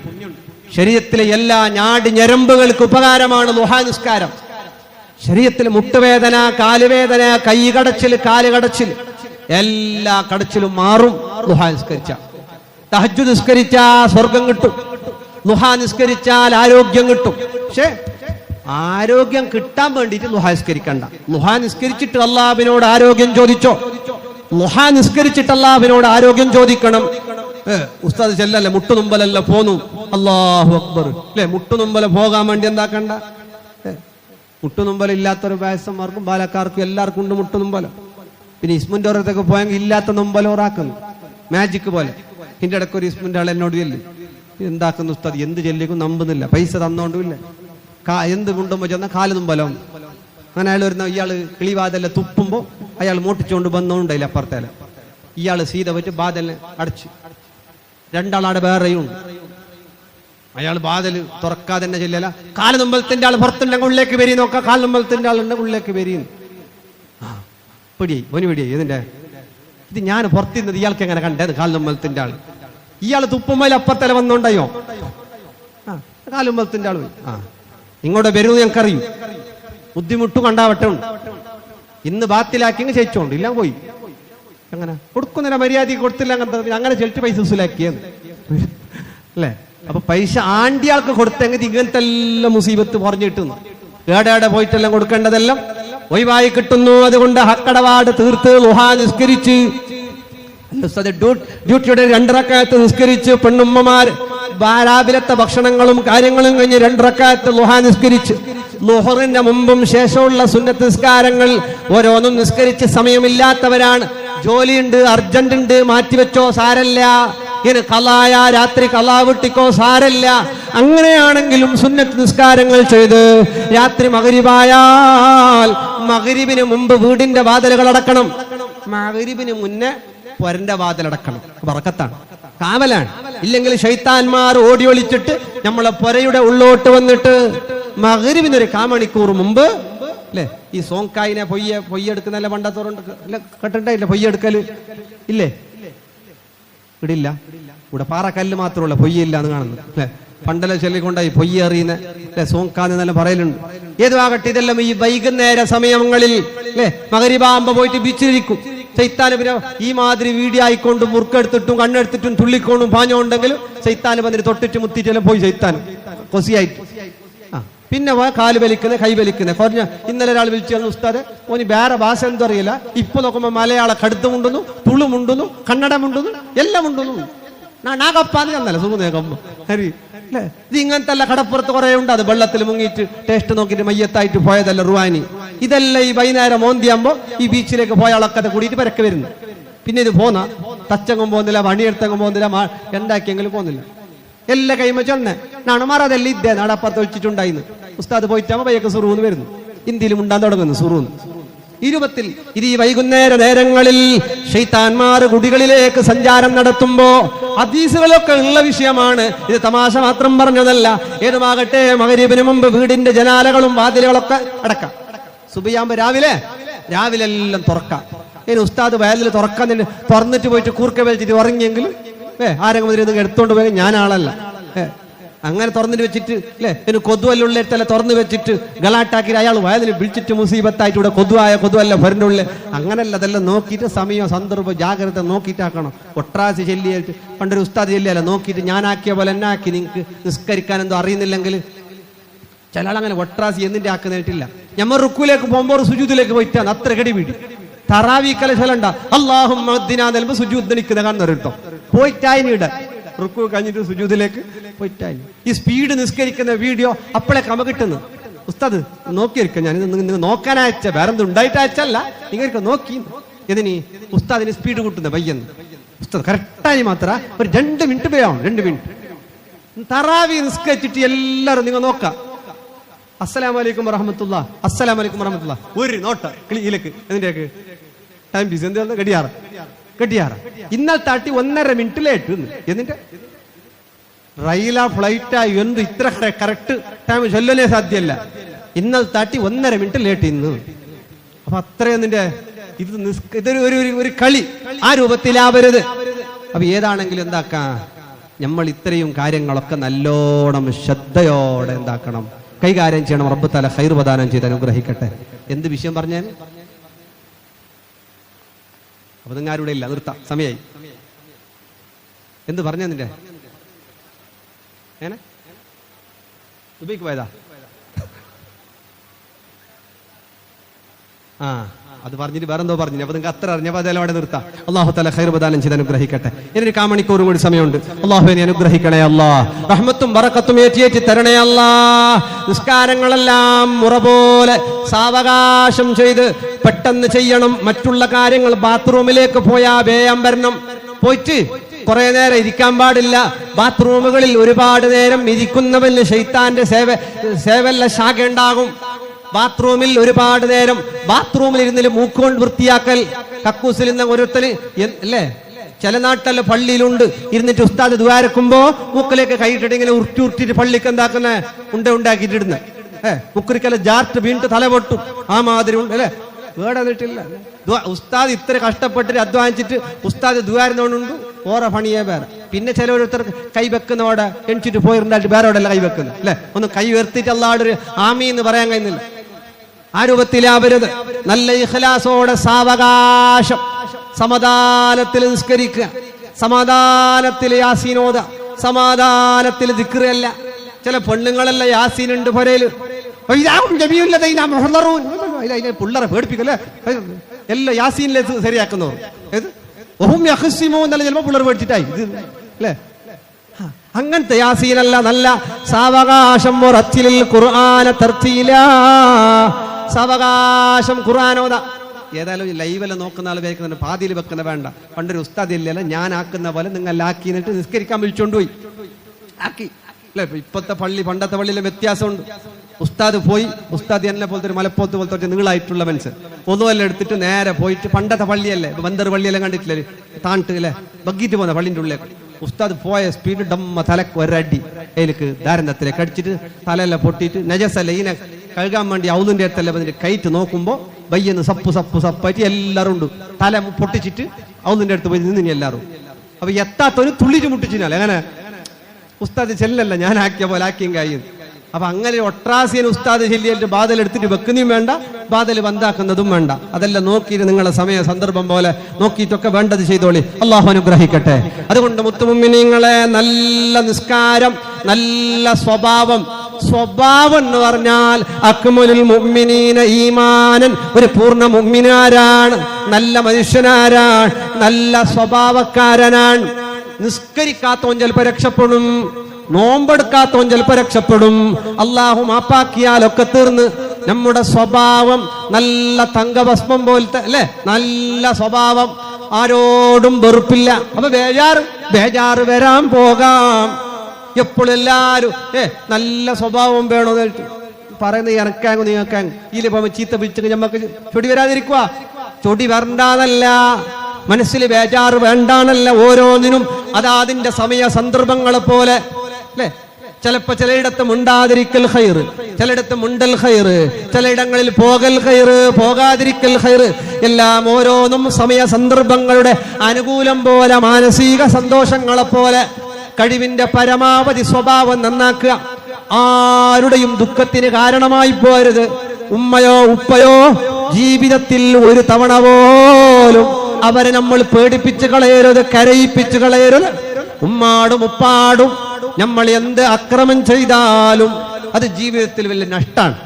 ശരീരത്തിലെ എല്ലാ ഞാടി ഞരമ്പുകൾക്ക് ഉപകാരമാണ് ളുഹാ നിസ്കാരം. ശരീരത്തിൽ മുട്ടുവേദന, കാലുവേദന, കൈ കടച്ചിൽ, കാല് കടച്ചിൽ, എല്ലാ കടച്ചിലും മാറും ളുഹാ നിസ്കരിച്ച. തഹജ്ജുദ് നിസ്കരിച്ചാൽ സ്വർഗം കിട്ടും. ളുഹാ നിസ്കരിച്ചാൽ ആരോഗ്യം കിട്ടും. പക്ഷേ ആരോഗ്യം കിട്ടാൻ വേണ്ടിയിട്ട് ളുഹാ നിസ്കരിക്കണ്ട. ളുഹാ നിസ്കരിച്ചിട്ട് അല്ലാഹുവിനോട് ആരോഗ്യം ചോദിച്ചോ. ളുഹാ നിസ്കരിച്ചിട്ട് അല്ലാഹുവിനോട് ആരോഗ്യം ചോദിക്കണം. ഉസ്താദ് ചെല്ലല്ലേ മുട്ടുനുമ്പലല്ല പോന്നു. അല്ലാഹു അക്ബർ അല്ലെ. മുട്ടുനുമ്പല പോകാൻ വേണ്ടി എന്താക്കണ്ട. മുട്ടുനുമ്പല ഇല്ലാത്തൊരു വയസ്സന്മാർക്കും ബാലക്കാർക്കും എല്ലാവർക്കും ഉണ്ട് മുട്ടുനുമ്പലം. പിന്നെ ഇസ്മുന്റെ ഓരത്തൊക്കെ പോയെങ്കിൽ ഇല്ലാത്ത നൊമ്പലോറാക്കുന്നു മാജിക് പോലെ. ഇതിന്റെ ഇടയ്ക്ക് ഒരു ഇസ്മുന്റെ ആൾ എന്നോട് ചെല്ലി എന്താക്കുന്നു ഉസ്താദ് എന്ത് ചെല്ലിക്കും നമ്പുന്നില്ല, പൈസ തന്നോണ്ടുമില്ല, എന്ത് കൊണ്ടുമ്പോ ചെന്നാൽ കാല് തുമ്പലം. അങ്ങനെ അയാൾ വരുന്ന ഇയാള് കിളിവാതെല്ലാം തുപ്പുമ്പോ അയാൾ മോട്ടിച്ചുകൊണ്ട് വന്നോണ്ടായില്ല അപ്പുറത്തേല. ഇയാള് സീത പറ്റി ബാതെല്ലാം അടച്ചു. രണ്ടാളാടെ വേറെയും. അയാൾ വാതിൽ തുറക്കാതെ തന്നെ ചെല്ലല. കാലുനുമ്പലത്തിന്റെ ആൾ പുറത്തുണ്ടെങ്കിൽ ഉള്ളിലേക്ക് വരി നോക്കാം. കാലുനുമ്പലത്തിന്റെ ആളുണ്ടെങ്കിൽ ഉള്ളിലേക്ക് വരിയും. പിടിയായി ഓന് പിടിയായി. ഇതിന്റെ ഇത് ഞാൻ പുറത്തിരുന്നത് ഇയാൾക്ക് എങ്ങനെ കണ്ടത്? കാലുനുമ്പലത്തിന്റെ ആൾ. ഇയാൾ തുപ്പുമ്മയിൽ അപ്പുറത്തല വന്നോണ്ടയോ? കാലുമ്പലത്തിന്റെ ആൾ. ഇങ്ങോട്ട് വരുമെന്ന് ഞങ്ങൾക്കറിയും. ബുദ്ധിമുട്ട് കണ്ടാവട്ടെ. ഇന്ന് ബാത്തിലാക്കി ചെയ്ച്ചോണ്ട് ഇല്ല പോയി. അങ്ങനെ കൊടുക്കുന്നില്ല, മര്യാദ കൊടുത്തില്ല. അങ്ങനെ ചെലിട്ട് പൈസ വസൂലാക്കിയത് അല്ലേ? അപ്പൊ പൈസ ആണ്ടിയാൾക്ക് കൊടുത്തെങ്കിൽ ഇങ്ങനത്തെ എല്ലാം മുസീബത്ത് പറഞ്ഞു കിട്ടുന്നു. ഏടെ പോയിട്ടെല്ലാം കൊടുക്കേണ്ടതെല്ലാം ഒഴിവായി കിട്ടുന്നു. അതുകൊണ്ട് ഹക്കടപാട് തീർത്ത് ളുഹാ നിസ്കരിച്ച് ഡ്യൂട്ടിയുടെ 2 റക്അത്ത് നിസ്കരിച്ച് പെണ്ണുമ്മമാർ രാവിലത്തെ ഭക്ഷണങ്ങളും കാര്യങ്ങളും കഴിഞ്ഞ് 2 റക്അത്ത് ളുഹാ നിസ്കരിച്ച് ളുഹറിന്റെ മുമ്പും ശേഷമുള്ള സുന്നത്ത് നിസ്കാരങ്ങൾ ഓരോന്നും നിസ്കരിച്ച് സമയമില്ലാത്തവരാണ്. ജോലിയുണ്ട്, അർജന്റ് ഉണ്ട്, മാറ്റിവെച്ചോ സാരല്ല. ഇനി ഖളായ രാത്രി ഖളാ വിട്ടിക്കോ സാരല്ല. അങ്ങനെയാണെങ്കിലും സുന്നത്ത് നിസ്കാരങ്ങൾ ചെയ്ത് രാത്രി മഗ്‌രിബായാൽ മഗ്‌രിബിന് മുമ്പ് വീടിന്റെ വാതിലുകൾ അടക്കണം. മഗ്‌രിബിന് മുന്നേ പൊരന്റെ വാതിലടക്കണം. ബറക്കത്താണ്, കാവലാണ്. ഇല്ലെങ്കിൽ ശൈത്താന്മാർ ഓടി ഒളിച്ചിട്ട് നമ്മളെ പൊരയുടെ ഉള്ളോട്ട് വന്നിട്ട് മഗ്‌രിബിനൊരു 1/4 മണിക്കൂർ മുമ്പ് അല്ലെ ഈ സോങ്കായിനെ പൊയ്യെടുക്കുന്നല്ല പണ്ടത്തോറുണ്ട് കേട്ടിട്ടില്ല. പൊയ്യെടുക്കല് ഇല്ലേ? ഇടില്ല. ഇവിടെ പാറക്കല്ല് മാത്രമല്ല, പൊയ്യില്ല എന്ന് കാണുന്നു അല്ലെ. പണ്ടല്ല ചൊല്ലിക്കൊണ്ടായി പൊയ്യ അറിയുന്ന അല്ലെ, സോങ്കാന്ന് നല്ല പറയലുണ്ട്. ഏതുവാകട്ടെ ഇതെല്ലാം ഈ വൈകുന്നേര സമയങ്ങളിൽ അല്ലെ, മഗ്‌രിബാകുമ്പോ പോയിട്ട് ബീച്ചിലിരിക്കും. ശൈത്താന് പിന്നെ ഈ മാതിരി വീഡിയോ ആയിക്കൊണ്ട് മുറുക്കെടുത്തിട്ടും കണ്ണെടുത്തിട്ടും തുള്ളിക്കൊണ്ടും പാഞ്ഞുണ്ടെങ്കിലും ശൈത്താന് വന്നിട്ട് തൊട്ടിട്ട് മുത്തിട്ടെല്ലാം പോയി ശൈത്താൻ കൊസിയായിട്ട്. പിന്നെ കാല് വലിക്കുന്ന കൈ വലിക്കുന്ന കുറഞ്ഞ. ഇന്നലെ ഒരാൾ വിളിച്ചു വന്നു, ഉസ്താദ് ഓന് വേറെ ഭാഷ എന്തോ അറിയില്ല. ഇപ്പൊ നോക്കുമ്പോ മലയാള കടുത്തുമുണ്ടുന്നു, തുളുമുണ്ടുന്നു, കന്നഡമുണ്ടുന്നു, എല്ലാം ഉണ്ടുന്നു. നാഗപ്പാന്ന് തന്നല്ല സുഖം ഹരി അല്ലേ. ഇത് ഇങ്ങനത്തെ അല്ല, കടപ്പുറത്ത് കുറെ ഉണ്ട്. അത് വെള്ളത്തിൽ മുങ്ങിയിട്ട് ടേസ്റ്റ് നോക്കിയിട്ട് മയ്യത്തായിട്ട് പോയതല്ല റുവാനി. ഇതെല്ലാം ഈ വൈകുന്നേരം മോന്തിയാകുമ്പോ ഈ ബീച്ചിലേക്ക് പോയ ആളൊക്കെ കൂടിയിട്ട് പരക്കെ വരുന്നു. പിന്നെ ഇത് പോന്ന തച്ചങ്ങും പോകുന്നില്ല, വണിയെടുത്തങ്ങും പോകുന്നില്ല, ഉണ്ടാക്കിയെങ്കിലും പോകുന്നില്ല. എല്ലാ കൈമ ചെന്നെ നാണ് മാറാതെല്ലാം ഇതേ നാടപ്പുറത്ത് വെച്ചിട്ടുണ്ടായിരുന്നു. ഉസ്താദ് പോയിട്ടാകുമ്പോ പയ്യൊക്കെ സുറൂന്ന് വരുന്നു. ഇന്ത്യയിലും ഉണ്ടാൻ തുടങ്ങുന്നു സുറൂന്ന്. ഇരുപത്തിൽ ഇത് ഈ വൈകുന്നേര നേരങ്ങളിൽ ശൈത്താന്മാർ കുടികളിലേക്ക് സഞ്ചാരം നടത്തുമ്പോ ഹദീസുകളൊക്കെ ഉള്ള വിഷയമാണ്. ഇത് തമാശ മാത്രം പറഞ്ഞതല്ല. ഏതുമാകട്ടെ മഗ്‌രിബിന് മുമ്പ് വീടിന്റെ ജനാലകളും വാതിലുകളൊക്കെ അടക്കാം. സുബഹിയാകുമ്പോ രാവിലെ എല്ലാം തുറക്കാം. ഇനി ഉസ്താദ് വയലിൽ തുറക്കാൻ തുറന്നിട്ട് പോയിട്ട് കൂർക്ക വലിച്ചിട്ട് ഉറങ്ങിയെങ്കിലും ആരെങ്കിലും ഇതിന് എടുത്തോണ്ട് പോയി ഞാൻ ആളല്ല. അങ്ങനെ തുറന്നിട്ട് വെച്ചിട്ട് അല്ലെ, ഇനി കൊതുവല്ലുള്ള തല തുറന്നു വെച്ചിട്ട് ഗലാട്ടാക്കി അയാൾ വയലിൽ വിളിച്ചിട്ട് മുസീബത്തായിട്ട് ഇവിടെ കൊതുവല്ല ഭരൻ്റെ ഉള്ളിൽ. അങ്ങനല്ല, അതെല്ലാം നോക്കിയിട്ട് സമയം സന്ദർഭം ജാഗ്രത നോക്കിയിട്ടാക്കണം. ഒട്രാസി ചെല്ലിയായിട്ട് പണ്ടൊരു ഉസ്താദ് ചെല്ലിയല്ല നോക്കിയിട്ട് ഞാനാക്കിയ പോലെ എന്നെ ആക്കി. നിങ്ങൾക്ക് നിസ്കരിക്കാൻ എന്തോ അറിയുന്നില്ലെങ്കിൽ ചില ആളങ്ങനെ ഒട്രാസി എന്നിന്റെ ആക്കുന്നിട്ടില്ല. ഞമ്മ റുക്കുലേക്ക് പോകുമ്പോൾ സുജൂദിലേക്ക് പോയിട്ടാണ് അത്ര കടി വീടി. തറാവി കലശലണ്ട അല്ലാഹുമ്മ ദിനാ സുജൂദ് നിൽക്കുന്ന കാണുന്നവരുണ്ടോ? പോയിട്ടായിനിടെ റുക്കു കഴിഞ്ഞിട്ട് സുജൂദിലേക്ക് പോയിട്ടായി. ഈ സ്പീഡ് നിസ്കരിക്കുന്ന വീഡിയോ അപ്പോഴേ ക്രമ കിട്ടുന്നു. ഉസ്താദ് നോക്കിയിരിക്കും. ഞാൻ നിങ്ങൾ നോക്കാനയച്ച വേറെ എന്ത് ഉണ്ടായിട്ട് അയച്ചല്ല, നിങ്ങൾക്ക് നോക്കി ഇതിനി ഉസ്താദിന് സ്പീഡ് കൂട്ടുന്ന പയ്യെന്ന്. ഉസ്താദ് കറക്റ്റായി മാത്ര ഒരു 2 മിനിറ്റ് പോയാവും. 2 മിനിറ്റ് തറാവി നിസ്കരിച്ചിട്ട് എല്ലാവരും നിങ്ങൾ നോക്കാം. അസ്സലാമലൈക്കും വറഹ്മത്തുള്ളാഹി, അസ്സലാമലൈക്കും വറഹ്മത്തുള്ളാഹി. ഒരു നോട്ട കിളിയിലേക്ക് എന്തിൻ്റെയൊക്കെ ടൈം പീസ് എന്ത് കെട്ടിയാറ ഇന്നലെ 1.5 മിനിറ്റ് ലേറ്റ്. എന്നിട്ട് റെയിലാ ഫ്ലൈറ്റാ എന്ത് ഇത്ര കറക്റ്റ് ടൈം ചൊല്ലലേ സാധ്യമല്ല. ഇന്നലെ 1.5 മിനിറ്റ് ലേറ്റ് ഇന്ന്. അപ്പൊ അത്രയും നിന്റെ ഇതൊരു ഒരു കളി ആ രൂപത്തിലാവരുത്. അപ്പൊ ഏതാണെങ്കിലും എന്താക്കാം, നമ്മൾ ഇത്രയും കാര്യങ്ങളൊക്കെ നല്ലോണം ശ്രദ്ധയോടെ എന്താക്കണം, കൈകാര്യം ചെയ്യണം. റബ്ബ് തആല ഖൈർ പ്രദാനം ചെയ്ത് അനുഗ്രഹിക്കട്ടെ. എന്ത് വിഷയം പറഞ്ഞാൽ അപ്പൊ നിങ്ങാരുടെ ഇല്ല, നിർത്താം, സമയായി. എന്ത് പറഞ്ഞ നിന്റെ ദുബൈക്ക് പോയതാ? അത് പറഞ്ഞിട്ട് വേറെന്തോ പറഞ്ഞു. അപ്പൊ നിങ്ങൾക്ക് അത്ര അറിഞ്ഞപ്പോ അതെല്ലാം അവിടെ നിർത്താം. അല്ലാഹു തആല ഖൈർ പ്രദാനം ചെയ്ത് അനുഗ്രഹിക്കട്ടെ. ഇനി 1/4 മണിക്കൂർ കൂടി സമയമുണ്ട്. അല്ലാഹുവിനെ അനുഗ്രഹിക്കണേ അല്ലാഹ്. റഹ്മത്തും ബറക്കത്തും ഏറ്റി തരണേ അല്ലാഹ്. നിസ്കാരങ്ങളെല്ലാം മുറ പോലെ സാവകാശം ചെയ്ത് പെട്ടെന്ന് ചെയ്യണം. മറ്റുള്ള കാര്യങ്ങൾ ബാത്റൂമിലേക്ക് പോയാ വേഗം വരണം. പോയിട്ട് കുറെ നേരം ഇരിക്കാൻ പാടില്ല. ബാത്റൂമുകളിൽ ഒരുപാട് നേരം ഇരിക്കുന്നവന് ശൈത്താന്റെ സേവല്ല ശാഖ ഉണ്ടാകും. ബാത്റൂമിൽ ഒരുപാട് നേരം ബാത്റൂമിൽ ഇരുന്നില് മൂക്കുകൊണ്ട് വൃത്തിയാക്കൽ, കക്കൂസിൽ നിന്ന് ഓരോരുത്തര് അല്ലേ ചില നാട്ടിലെ പള്ളിയിലുണ്ട് ഇരുന്നിട്ട് ഉസ്താദ് ദ്വാരക്കുമ്പോ മൂക്കിലേക്ക് കൈയിട്ടിട്ട് ഇങ്ങനെ ഉരുട്ടിട്ട് പള്ളിക്ക് എന്താക്കുന്ന ഉണ്ടാക്കിയിട്ടിടുന്ന മുക്കുറിക്കല്ല ജാർട്ട് വീണ്ടും തല പൊട്ടും ആ മാതിരി ഉണ്ട് അല്ലെ. വേടെ എന്നിട്ടില്ല. ഉസ്താദ് ഇത്ര കഷ്ടപ്പെട്ടിട്ട് അധ്വാനിച്ചിട്ട് ഉസ്താദ് ദ്വാരുന്നോണ്ടുണ്ട് ഓറ പണിയേ വേറെ. പിന്നെ ചിലവരുത്തർ കൈ വെക്കുന്നവടെ എണിച്ചിട്ട് പോയിരുന്നായിട്ട് വേറെ അവിടെ കൈ വെക്കുന്നത് അല്ലെ. ഒന്ന് കൈ ഉയർത്തിയിട്ട് അല്ലാടൊരു ആമി എന്ന് പറയാൻ കഴിയുന്നില്ല. ആ രൂപത്തിലാവരുത്. നല്ല ഇഖ്ലാസോടെ സാവകാശം സമാധാനത്തിൽ നിസ്കരിക്കുക, സമാധാനത്തിൽ യാസീനോദ, സമാധാനത്തിൽ ദിക്റല്ല. ചില പെണ്ണുങ്ങളല്ല യാസീനുണ്ട് പൊരയില് പിള്ളേരെ പേടിപ്പിക്കല്ലേ എല്ലാം യാസീനിലേക്ക് ശരിയാക്കുന്നവർ ചിലപ്പോ പിള്ളേർ പേടിച്ചിട്ടായി ഇത് അല്ലേ. അങ്ങനത്തെ യാസീനല്ല, നല്ല സാവകാശം സാവകാശം ഖുർആനോദ. ഏതായാലും ലൈവെല്ലാം നോക്കുന്ന ആൾ വേക്കുന്നുണ്ട് പാതിയിൽ വെക്കുന്ന വേണ്ട. പണ്ടൊരു ഉസ്താദ് ഇല്ലല്ലോ ഞാൻ ആക്കുന്ന പോലെ നിങ്ങൾ ആക്കി എന്നിട്ട് നിസ്കരിക്കാൻ വിളിച്ചോണ്ടുപോയി ആക്കി അല്ലെ. ഇപ്പത്തെ പള്ളി പണ്ടത്തെ പള്ളിയിലെ വ്യത്യാസമുണ്ട്. ഉസ്താദ് പോയി, ഉസ്താദ് എന്നെ പോലത്തെ ഒരു മലപ്പോത്ത് പോലത്തെ ഒരു നീളായിട്ടുള്ള മനുഷ്യൻ ഒന്നുമല്ല എടുത്തിട്ട് നേരെ പോയിട്ട് പണ്ടത്തെ പള്ളിയല്ലേ ബന്ദർ പള്ളിയെല്ലാം കണ്ടിട്ടില്ലേ താണ്ട് അല്ലെ ബഗ്ഗിട്ട് പോകുന്ന പള്ളിൻ്റെ ഉള്ളിലേക്ക് ഉസ്താദ് പോയ സ്പീഡ് ഡമ്മ തലക്ക് ഒരടി അതിലേക്ക് ദാരന്തത്തിലേക്ക് അടിച്ചിട്ട് തലയെല്ലാം പൊട്ടിയിട്ട് നജസല്ല ഇതിനെ കഴുകാൻ വേണ്ടി ഔദിന്റെ അടുത്തല്ല വന്നിട്ട് കയറ്റ് നോക്കുമ്പോ ബയ്യെന്ന് സപ്പായിട്ട് എല്ലാവരും ഉണ്ട്. തല പൊട്ടിച്ചിട്ട് ഔദിന്റെ അടുത്ത് പോയി നിന്ന് എല്ലാവരും. അപ്പൊ എത്താത്തൊരു തുള്ളിച്ച് മുട്ടിച്ചിനാൽ അങ്ങനെ ഉസ്താദ് ചെല്ലല്ല ഞാൻ ആക്കിയ പോലെ ആക്കിയും കഴിയും. അപ്പൊ അങ്ങനെ ഒട്രാസിയൻ ഉസ്താദ് ചെല്ലിയിട്ട് ബാധൽ എടുത്തിട്ട് വെക്കുന്നതും വേണ്ട, ബാധൽ ബന്ധാക്കുന്നതും വേണ്ട. അതെല്ലാം നോക്കിയിട്ട് നിങ്ങളെ സമയ സന്ദർഭം പോലെ നോക്കിയിട്ടൊക്കെ വേണ്ടത് ചെയ്തോളി. അള്ളാഹു അനുഗ്രഹിക്കട്ടെ. അതുകൊണ്ട് മുത്തുമുമ്മിനീങ്ങളെ നല്ല നിസ്കാരം, നല്ല സ്വഭാവം. സ്വഭാവം എന്ന് പറഞ്ഞാൽ അക്മലുൽ മുഅ്മിനീന ഈമാനൻ, ഒരു പൂർണ്ണ മുഅ്മിനാരാണ്, നല്ല മനുഷ്യനാരാണ്, നല്ല സ്വഭാവക്കാരനാണ്. നിസ്കരിക്കാത്തവൻ ചിലപ്പോ രക്ഷപ്പെടും, നോമ്പെടുക്കാത്തവൻ ചിലപ്പോ രക്ഷപ്പെടും. അള്ളാഹു മാപ്പാക്കിയാലൊക്കെ തീർന്ന്. നമ്മുടെ സ്വഭാവം നല്ല തങ്കഭസ്മം പോലത്തെ അല്ലെ, നല്ല സ്വഭാവം, ആരോടും വെറുപ്പില്ല. അപ്പൊ ബേജാറ് വരാൻ പോകാം. എപ്പോഴും എല്ലാരും നല്ല സ്വഭാവം വേണോന്ന് പറയുന്നത് എനക്കാങ്ങും നീങ്ങക്കാങ്ങും ഇതിൽ പോകുമ്പോ ചീത്ത പിടിച്ച് ഞമ്മക്ക് ചൊടി വരാതിരിക്കുക. ചൊടി വരണ്ടാന്നല്ല, മനസ്സിൽ ബേജാറ് വേണ്ടാന്നല്ല. ഓരോന്നിനും അതാതിന്റെ സമയ സന്ദർഭങ്ങളെ പോലെ അല്ലെ. ചിലപ്പോ ചിലയിടത്ത് മുണ്ടാതിരിക്കൽ ഖൈറ്, ചിലയിടത്ത് മുണ്ടൽ ഖൈറ്, ചിലയിടങ്ങളിൽ പോകൽ ഖൈറ്, പോകാതിരിക്കൽ ഖൈറ്. എല്ലാം ഓരോന്നും സമയ സന്ദർഭങ്ങളുടെ അനുകൂലം പോലെ, മാനസിക സന്തോഷങ്ങളെ പോലെ. കഴിവിന്റെ പരമാവധി സ്വഭാവം നന്നാക്കുക. ആരുടെയും ദുഃഖത്തിന് കാരണമായി പോരുത്. ഉമ്മയോ ഉപ്പയോ ജീവിതത്തിൽ ഒരു തവണ പോലും അവരെ നമ്മൾ പേടിപ്പിച്ച് കളയരുത്, കരയിപ്പിച്ച് കളയരുത്. ഉമ്മാടും ഉപ്പാടും നമ്മൾ എന്ത് അക്രമം ചെയ്താലും അത് ജീവിതത്തിൽ വലിയ നഷ്ടാണ്.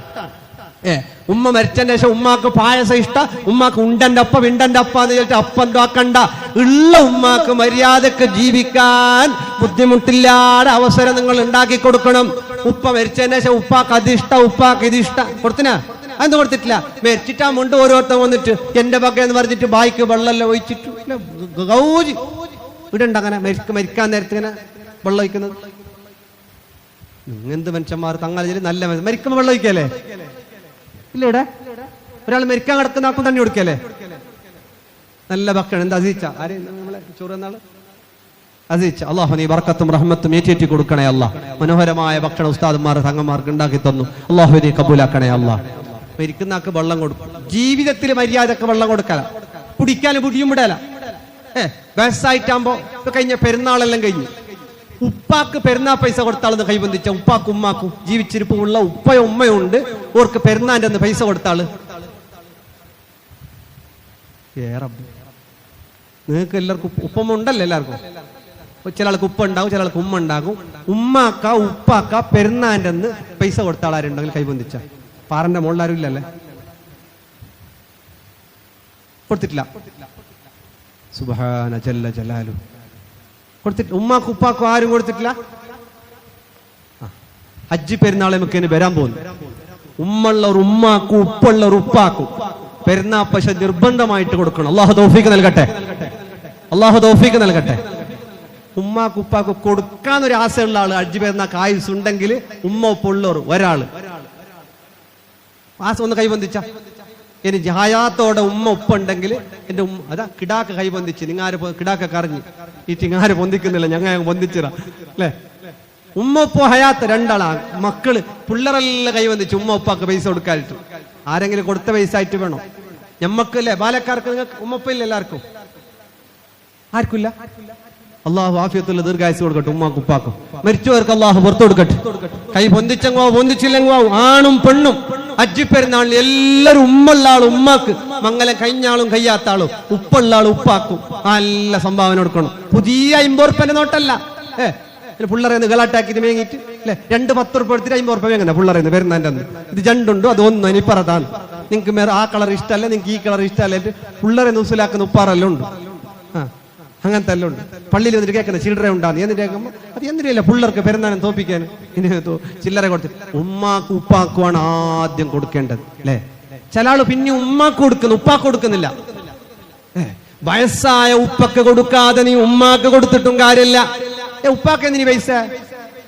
ഉമ്മ മരിച്ചതിന് ശേഷം ഉമ്മാക്ക് പായസം ഇഷ്ട, ഉമ്മാക്ക് ഉണ്ടന്റെ അപ്പ വിണ്ടന്റെ അപ്പ എന്ന് ചോദിച്ചാൽ അപ്പം എന്താക്കണ്ട. ഉള്ള ഉമ്മാക്ക് മര്യാദക്ക് ജീവിക്കാൻ ബുദ്ധിമുട്ടില്ലാതെ അവസരം നിങ്ങൾ ഉണ്ടാക്കി കൊടുക്കണം. ഉപ്പ മരിച്ചതിന് ശേഷം ഉപ്പാക്ക് അതിഷ്ട, ഉപ്പാക്ക് ഇതിഷ്ട കൊടുത്തിനാ അതൊന്നും കൊടുത്തിട്ടില്ല. മരിച്ചിട്ടാ മുണ്ട് ഓരോരുത്തർ വന്നിട്ട് എന്റെ പക്ക എന്ന് പറഞ്ഞിട്ട് ബായിക്ക് വെള്ളമെല്ലാം ഒഴിച്ചിട്ട് ഗൗജി ഇടണ്ട. അങ്ങനെ മരിക്കാൻ നേരത്തെ ഇങ്ങനെ വെള്ളം ഒഴിക്കുന്നത് എന്ത് മനുഷ്യന്മാർ തങ്ങളെ നല്ല മരിക്കുമ്പോൾ വെള്ളം ഒഴിക്കല്ലേ ഇല്ല. ഇവിടെ ഒരാൾ മരിക്കാൻ കിടക്കുന്ന ആക്കും തന്നെ കൊടുക്കല്ലേ. നല്ല ഭക്ഷണം എന്താ അസീച്ച ആരെ നമ്മളെ ചോറ് എന്നാള് അസീച്ച. അള്ളാഹു നീ ബർക്കത്തും റഹ്മത്തും ഏറ്റി കൊടുക്കണേ അല്ലാ. മനോഹരമായ ഭക്ഷണം ഉസ്താദന്മാർ തങ്ങന്മാർക്ക് ഉണ്ടാക്കി തന്നു. അള്ളാഹു നീ കബൂലാക്കണേ അല്ലാ. മരിക്കുന്ന ആൾക്ക് വെള്ളം കൊടുക്കും. ജീവിതത്തിൽ മര്യാദക്ക് വെള്ളം കൊടുക്കല, കുടിക്കാനും കുടിയും വിടല. വയസ്സായിട്ടാകുമ്പോ കഴിഞ്ഞ പെരുന്നാളെല്ലാം കഴിഞ്ഞു. ഉപ്പാക്ക് പെരുന്നാൾ പൈസ കൊടുത്താളെന്ന് കൈബന്ധിച്ച ഉപ്പാക്കും ഉമ്മാക്കും ജീവിച്ചിരിപ്പുള്ള ഉപ്പയോ ഉമ്മയോ ഉണ്ട്, ഓർക്ക് പെരുന്നാന്റെ ഒന്ന് പൈസ കൊടുത്താള്. നിങ്ങൾക്ക് എല്ലാവർക്കും ഉപ്പമ്മ ഉണ്ടല്ലോ എല്ലാവർക്കും. ചില ആൾക്ക് ഉപ്പ ഉണ്ടാകും, ചില ആൾക്ക് ഉമ്മ ഉണ്ടാകും. ഉമ്മാക്ക ഉപ്പാക്ക പെരുന്നാന്റെ ഒന്ന് പൈസ കൊടുത്താളാരുണ്ടെങ്കിൽ കൈബന്ധിച്ച പാറന്റെ മുകളിലാരും ഇല്ലല്ലേ, കൊടുത്തിട്ടില്ല. സുബ്ഹാന ജല്ല ജലാലു കൊടുത്തിട്ട് ഉമ്മാക്കും ഉപ്പാക്കും ആരും കൊടുത്തിട്ടില്ല. ഹജ്ജ് പെരുന്നാളെ നമുക്ക് വരാൻ പോകുന്നു. ഉമ്മുള്ളവർ ഉമ്മാക്കും ഉപ്പുള്ളവർ ഉപ്പാക്കും പെരുന്നാൾ പശ നിർബന്ധമായിട്ട് കൊടുക്കണം. അള്ളാഹു തൗഫീഖ് നൽകട്ടെ, അള്ളാഹു തൗഫീഖ് നൽകട്ടെ. ഉമ്മാക്കും ഉപ്പാക്കും കൊടുക്കാന്നൊരു ആശയുള്ള ആള് ഹജ്ജ് പെരുന്നാൾ ആയുസ് ഉണ്ടെങ്കിൽ ഉമ്മ ഉപ്പുള്ളവർ ഒരാള് ആശ ഒന്ന് കൈബന്ധിച്ച ഇനി ഹയാത്തോടെ ഉമ്മ ഉപ്പുണ്ടെങ്കിൽ എൻ്റെ ഉമ്മ അതാ കിടാക്ക കൈ പൊന്തിച്ച് നിങ്ങാര് കിടാക്ക കറിഞ്ഞ് ഈ തിങ്ങാര് പൊന്തിക്കുന്നില്ല ഞങ്ങൾ പൊന്തിച്ചിറ അല്ലേ. ഉമ്മ ഉപ്പോ ഹയാത്ത് രണ്ടാളാ മക്കള് പിള്ളേരെല്ലാം കൈ വന്നിച്ച് ഉമ്മ ഉപ്പാക്ക് പൈസ കൊടുക്കാനിട്ട് ആരെങ്കിലും കൊടുത്ത പൈസ ആയിട്ട് വേണോ ഞമ്മക്ക് അല്ലേ ബാലക്കാർക്ക് നിങ്ങൾക്ക് ഉമ്മ ഉപ്പ ഇല്ല എല്ലാവർക്കും ആർക്കില്ല. അള്ളാഹു ആഫിയത്തുള്ള ദീർഘായുസ് കൊടുക്കട്ടെ ഉമ്മാക്കും ഉപ്പാക്കും. മരിച്ചവർക്ക് അള്ളാഹു പുറത്തു കൊടുക്കട്ടെ. കൈ പൊന്തിച്ചെങ്കോ പൊന്തിച്ചില്ലെങ്കോ ആണും പെണ്ണും അജ്ജിപ്പെരുന്നാളിൽ എല്ലാവരും ഉമ്മുള്ള ആളും ഉമ്മാക്ക് മംഗലം കഴിഞ്ഞാളും കഴിയാത്ത ആളും ഉപ്പുള്ള ആളും ഉപ്പാക്കും നല്ല സംഭാവന കൊടുക്കണം. പുതിയ 50 ഉറുപ്പ്യന്റെ നോട്ടല്ല. പിള്ളേരെ ഗലാട്ടാക്കിട്ട് മേങ്ങിട്ട് അല്ലെ 2 10 ഉറുപ്പ്യ എടുത്തിട്ട് 50 ഉറുപ്പ്യ വേങ്ങന പിള്ളേരെ വരുന്നതിന്റെ അന്ന് ഇത് രണ്ടുണ്ടോ അതൊന്നും ഇനിപ്പറതാണ്. നിങ്ങൾക്ക് ആ കളർ ഇഷ്ടമല്ല നിങ്ങൾക്ക് ഈ കളർ ഇഷ്ടമല്ല പിള്ളേരെ നുസിലാക്കുന്ന ഉപ്പാറെല്ലാം ഉണ്ട്. അങ്ങനത്തെ എല്ലാം ഉണ്ട്. പള്ളിയിൽ വന്നിട്ട് കേൾക്കുന്നത് ചില്ലറ ഉണ്ടാകും എന്നിട്ട് കേൾക്കുമ്പോൾ അത് എന്തിനല്ല പിള്ളേർക്ക് പെരുന്നാനും തോപ്പിക്കാൻ ഇനി ചില്ലറ കൊടുത്ത് ഉമ്മാക്കും ഉപ്പാക്കുമാണ് ആദ്യം കൊടുക്കേണ്ടത് അല്ലെ. ചില ആള് പിന്നെ ഉമ്മാക്ക് കൊടുക്കുന്നു ഉപ്പാക്ക് കൊടുക്കുന്നില്ല. വയസ്സായ ഉപ്പക്ക് കൊടുക്കാതെ നീ ഉമ്മാക്ക് കൊടുത്തിട്ടും കാര്യമില്ല. ഉപ്പാക്ക് എന്തിനീ പൈസ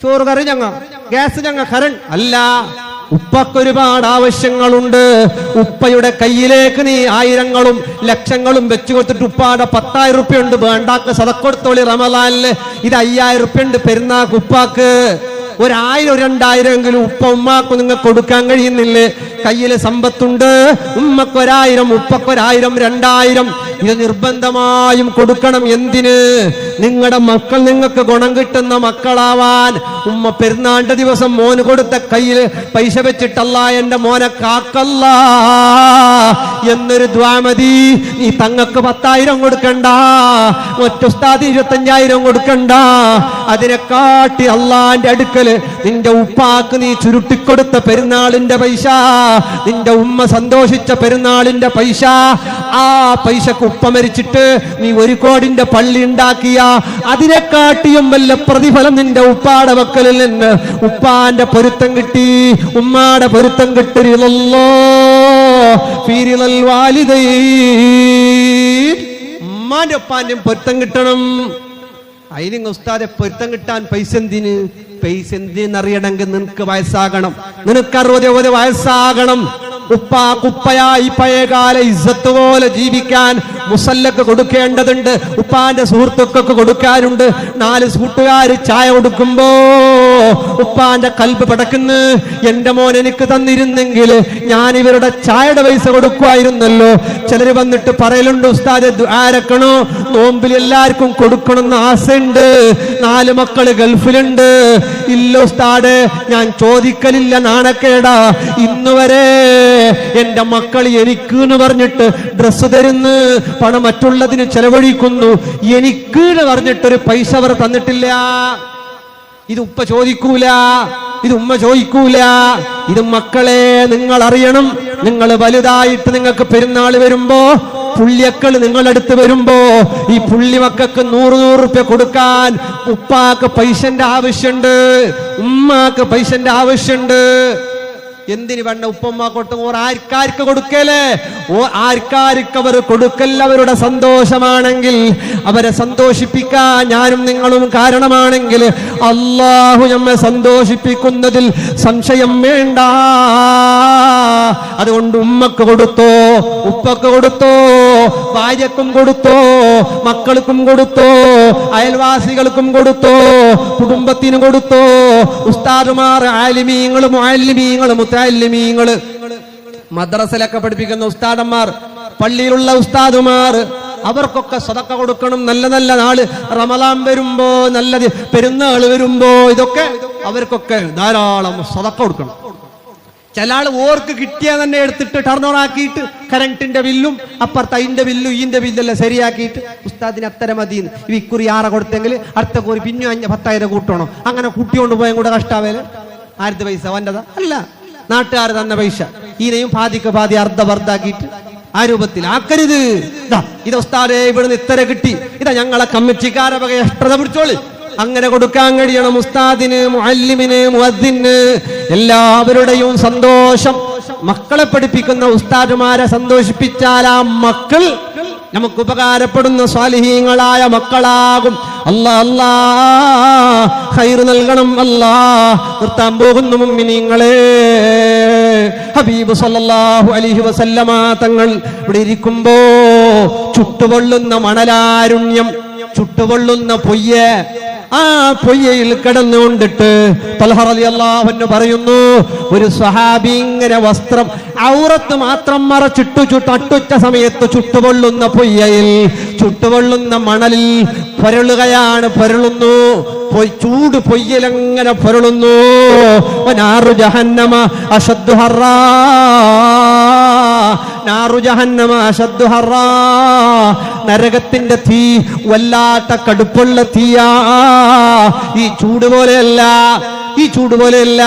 ചോറ് കറി ഞങ്ങ ഗ്യാസ് ഞങ്ങ കറണ്ട് അല്ല. ഉപ്പക്ക് ഒരുപാട് ആവശ്യങ്ങളുണ്ട്. ഉപ്പയുടെ കയ്യിലേക്ക് നീ ആയിരങ്ങളും ലക്ഷങ്ങളും വെച്ചു കൊടുത്തിട്ട് ഉപ്പാടെ 10,000 ഉറുപ്പ്യ ഉണ്ട് വേണ്ടാക്ക് സദക്കൊടുത്തോളി റമളാനില് ഇത് 5,000 ഉറുപ്പ്യ ഉണ്ട് പെരുന്നാക്ക് ഉപ്പാക്ക് 1,000 2,000 എങ്കിലും ഉപ്പ ഉമ്മാക്ക് നിങ്ങൾക്ക് കൊടുക്കാൻ കഴിയുന്നില്ലേ? കയ്യില് സമ്പത്തുണ്ട് ഉമ്മക്ക് 1,000 ഉപ്പക്ക് 1,000 2,000 ഇത് നിർബന്ധമായും കൊടുക്കണം. എന്തിന്? നിങ്ങളുടെ മക്കൾ നിങ്ങൾക്ക് ഗുണം കിട്ടുന്ന മക്കളാവാൻ. ഉമ്മ പെരുന്നാളിന്റെ ദിവസം മോന് കൊടുത്ത കയ്യില് പൈസ വെച്ചിട്ടല്ല എന്റെ മോനെ കാക്കല്ല എന്നൊരു ദ്വാമതി. നീ തങ്ങൾക്ക് 10,000 കൊടുക്കണ്ട, മറ്റുസ്താദ് 25,000 കൊടുക്കണ്ട. അതിനെക്കാട്ടി അള്ളാന്റെ അടുക്കല് നിന്റെ ഉപ്പാക്ക് നീ ചുരുട്ടിക്കൊടുത്ത പെരുന്നാളിന്റെ പൈസ, നിന്റെ ഉമ്മ സന്തോഷിച്ച പെരുന്നാളിന്റെ പൈസ, ആ പൈസക്ക് ഉപ്പ മരിച്ചിട്ട് നീ 1 കോടിന്റെ പള്ളി ഉണ്ടാക്കിയ അതിനെക്കാട്ടിയും വല്ല പ്രതിഫലം നിന്റെ ഉപ്പാടെ മക്കളിൽ നിന്ന് ഉപ്പാന്റെ പൊരുത്തം കിട്ടി, ഉമ്മാടെ പൊരുത്തം കിട്ടില്ലല്ലോ. ഉമ്മാന്റെ ഉപ്പാന്റെയും പൊരുത്തം കിട്ടണം. അതിന് ഉസ്താദെ പൊരുത്തം കിട്ടാൻ പൈസ എന്തിന്? പൈസ എന്തിനറിയണമെങ്കിൽ നിനക്ക് വയസ്സാകണം, നിനക്ക് 60 വയസ്സാകണം. ഉപ്പാക്കുപ്പയായി പഴയകാല ഇസ്സത്ത് പോലെ ജീവിക്കാൻ മുസല്ലക്ക് കൊടുക്കേണ്ടതുണ്ട്, ഉപ്പാന്റെ സുഹൃത്തുക്കൾക്ക് കൊടുക്കാനുണ്ട്. 4 കൂട്ടുകാര് ചായ കൊടുക്കുമ്പോ ഉപ്പാന്റെ കൽബ് പടക്കുന്നു, എന്റെ മോൻ എനിക്ക് തന്നിരുന്നെങ്കിൽ ഞാൻ ഇവരുടെ ചായയുടെ പൈസ കൊടുക്കുമായിരുന്നല്ലോ. ചിലര് വന്നിട്ട് പറയലുണ്ട് ഉസ്താദെ ദുആരക്കണോ, നോമ്പിൽ എല്ലാവർക്കും കൊടുക്കണമെന്ന് ആശയുണ്ട്, 4 മക്കള് ഗൾഫിലുണ്ട്. ഇല്ല ഉസ്താദെ ഞാൻ ചോദിക്കലില്ല, നാണക്കേടാ. ഇന്നുവരെ എന്റെ മക്കൾ എനിക്ക് എന്ന് പറഞ്ഞിട്ട് ഡ്രസ്സ് തരുന്നു, പണം മറ്റുള്ളതിന് ചെലവഴിക്കുന്നു, എനിക്ക് എന്ന് പറഞ്ഞിട്ടൊരു പൈസ അവർ തന്നിട്ടില്ല. ഇത് ഉപ്പ ചോദിക്കൂല, ഇത് ഉമ്മ ചോദിക്കൂല. ഇത് മക്കളെ നിങ്ങൾ അറിയണം. നിങ്ങൾ വലുതായിട്ട് നിങ്ങൾക്ക് പെരുന്നാൾ വരുമ്പോ പുള്ളിയക്കൾ നിങ്ങളടുത്ത് വരുമ്പോ ഈ പുള്ളി മക്കൾക്ക് 100 ഉറുപ്പ്യ കൊടുക്കാൻ ഉപ്പാക്ക് പൈസന്റെ ആവശ്യമുണ്ട്, ഉമ്മാക്ക് പൈസന്റെ ആവശ്യമുണ്ട്. എന്തിന് വേണ്ട ഉപ്പമ്മക്കൊട്ടും ഓർ ആർക്കാർക്ക് കൊടുക്കലേ? ഓ ആർക്കാർക്ക് അവർ കൊടുക്കൽ അവരുടെ സന്തോഷമാണെങ്കിൽ, അവരെ സന്തോഷിപ്പിക്കാൻ ഞാനും നിങ്ങളും കാരണമാണെങ്കിൽ അള്ളാഹു നമ്മെ സന്തോഷിപ്പിക്കുന്നതിൽ സംശയം വേണ്ട. അതുകൊണ്ട് ഉമ്മക്ക് കൊടുത്തോ, ഉപ്പക്ക് കൊടുത്തോ, ഭാര്യക്കും കൊടുത്തോ, മക്കൾക്കും കൊടുത്തോ, അയൽവാസികൾക്കും കൊടുത്തോ, കുടുംബത്തിനും കൊടുത്തോ. ഉസ്താദുമാർ, ആലിമീങ്ങൾ, മുഅല്ലിമീങ്ങൾ, മുതഅല്ലിമീങ്ങൾ, മദ്രസയിലൊക്കെ പഠിപ്പിക്കുന്ന ഉസ്താദന്മാർ, പള്ളിയിലുള്ള ഉസ്താദുമാർ, അവർക്കൊക്കെ സദക്ക കൊടുക്കണം. നല്ല നല്ല നാള് റമളാൻ വരുമ്പോ, നല്ല പെരുന്നാൾ വരുമ്പോ ഇതൊക്കെ അവർക്കൊക്കെ ധാരാളം സദക്ക കൊടുക്കണം. ചില ആള് ഓർക്ക് കിട്ടിയാൽ തന്നെ എടുത്തിട്ട് ടർണർ ആക്കിയിട്ട് കറണ്ടിന്റെ ബില്ലും അപ്പുറത്ത് അതിന്റെ ബില്ലും ഈന്റെ ബില്ലെല്ലാം ശരിയാക്കിയിട്ട് ഉസ്താദിന് അത്തര മതി, ഇക്കുറി 6 കൊടുത്തെങ്കിൽ അടുത്ത കുറി പിന്നെ 10,000 കൂട്ടണോ, അങ്ങനെ കൂട്ടിക്കൊണ്ട് പോയാൽ കൂടെ കഷ്ടാവേല്. ആരുടെ പൈസ? അവൻ്റെതാ? അല്ല, നാട്ടുകാർ തന്ന പൈസ. ഈനെയും പാതിക്ക് പാതി അർദ്ധവർദ്ധാക്കിയിട്ട് ആ രൂപത്തിൽ ആക്കരുത്. ഇത് ഉസ്താദേ ഇവിടുന്ന് ഇത്ര കിട്ടി, ഇതാ ഞങ്ങളെ കമ്മിറ്റിക്കാരെ വക എക്സ്ട്രാ പിടിച്ചോളി. അങ്ങനെ കൊടുക്കാൻ കഴിയണം ഉസ്താദിന്, മുഅല്ലിമിന്, മുഅദ്ദിന്, എല്ലാവരുടെയും സന്തോഷം. മക്കളെ പഠിപ്പിക്കുന്ന ഉസ്താദുമാരെ സന്തോഷിപ്പിച്ചാൽ ആ മക്കൾ നമുക്ക് ഉപകാരപ്പെടുന്ന സ്വാലിഹീങ്ങളായ മക്കളാകും. അല്ലാ ഖൈർ നൽകണം. നിർത്താൻ പോകുന്നു മുഅ്മിനീങ്ങളെ. ഹബീബ് സല്ലല്ലാഹു അലൈഹി വസല്ലമ തങ്ങൾ ഇവിടെ ഇരിക്കുമ്പോ ചുട്ടുപൊള്ളുന്ന മണലാരുണ്യം, ചുട്ടുപൊള്ളുന്ന പൊയ്യ, ആ പൊയ്യയിൽ കിടന്നുകൊണ്ടിട്ട് തൽഹ റളിയല്ലാഹു അൻഹു പറയുന്നു, ഒരു സ്വഹാബി ഇങ്ങനെ വസ്ത്രം ഔറത്ത് മാത്രം മറച്ചിട്ടു അട്ടുച്ച സമയത്ത് ചുട്ടുപൊള്ളുന്ന പൊയ്യയിൽ, ചുട്ടുപൊള്ളുന്ന മണലിൽ പൊരുളുന്നു, ചൂട് പൊയ്യലങ്ങനെ പൊരുളുന്നു. നാറു ജഹന്നമ അശദ്ദു ഹറാ, നാറു ജഹന്നമ അശദ്ദു ഹറാ, നരകത്തിന്റെ തീ വല്ലാത്ത കടുപ്പുള്ള തീയാ. ഈ ചൂട് പോലെയല്ല, ഈ ചൂട് പോലെയല്ല.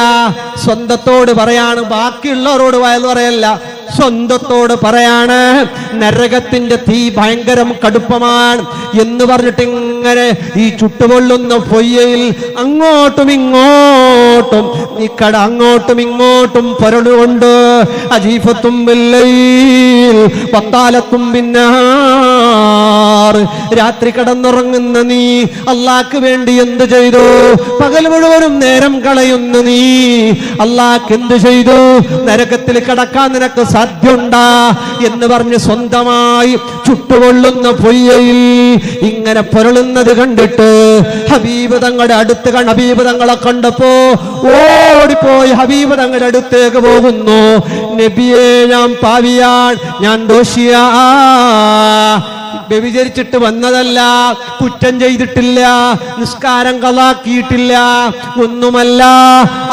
സ്വന്തത്തോട് പറയാണ്, ബാക്കിയുള്ളവരോട് വയല് പറയല്ല, സ്വന്തത്തോട് പറയാണ്, നരകത്തിന്റെ തീ ഭയങ്കരം കടുപ്പമാണ് എന്ന് പറഞ്ഞിട്ട് ഇങ്ങനെ ഈ ചുട്ടുപൊള്ളുന്ന പൊയ്യയിൽ അങ്ങോട്ടും ഇങ്ങോട്ടും അങ്ങോട്ടും ഇങ്ങോട്ടും പൊരളുകൊണ്ട് അജീഫത്തും ബില്ലൈൽ വത്താലത്തും ബിന്നാർ, രാത്രി കിടന്നുറങ്ങുന്ന നീ അള്ളാഹ്ക്ക് വേണ്ടി എന്ത് ചെയ്തു? പകൽ മുഴുവനും നേരം കളയുന്ന നീ അള്ളാഹ്ക്ക് എന്ത് ചെയ്തു? നരകത്തിൽ കടക്കാൻ നിനക്ക് സാധ്യമുണ്ടാ എന്ന് പറഞ്ഞ് സ്വന്തമായി ചുട്ടുകൊള്ളുന്ന പൊയ്യയിൽ ഇങ്ങനെ പൊരുളുന്നത് കണ്ടിട്ട് ഹബീബ് തങ്ങളുടെ അടുത്ത് ഹബീബ് തങ്ങളെ കണ്ടപ്പോ ഓടിപ്പോയി ഹബീബ് തങ്ങളുടെ അടുത്തേക്ക് പോകുന്നു. നബിയെ, ഞാൻ പാവിയാൻ, ഞാൻ ദോഷിയാ, വ്യഭിചരിച്ചിട്ട് വന്നതല്ല, കുറ്റം ചെയ്തിട്ടില്ല, നിസ്കാരം കളാക്കിയിട്ടില്ല, ഒന്നുമല്ല,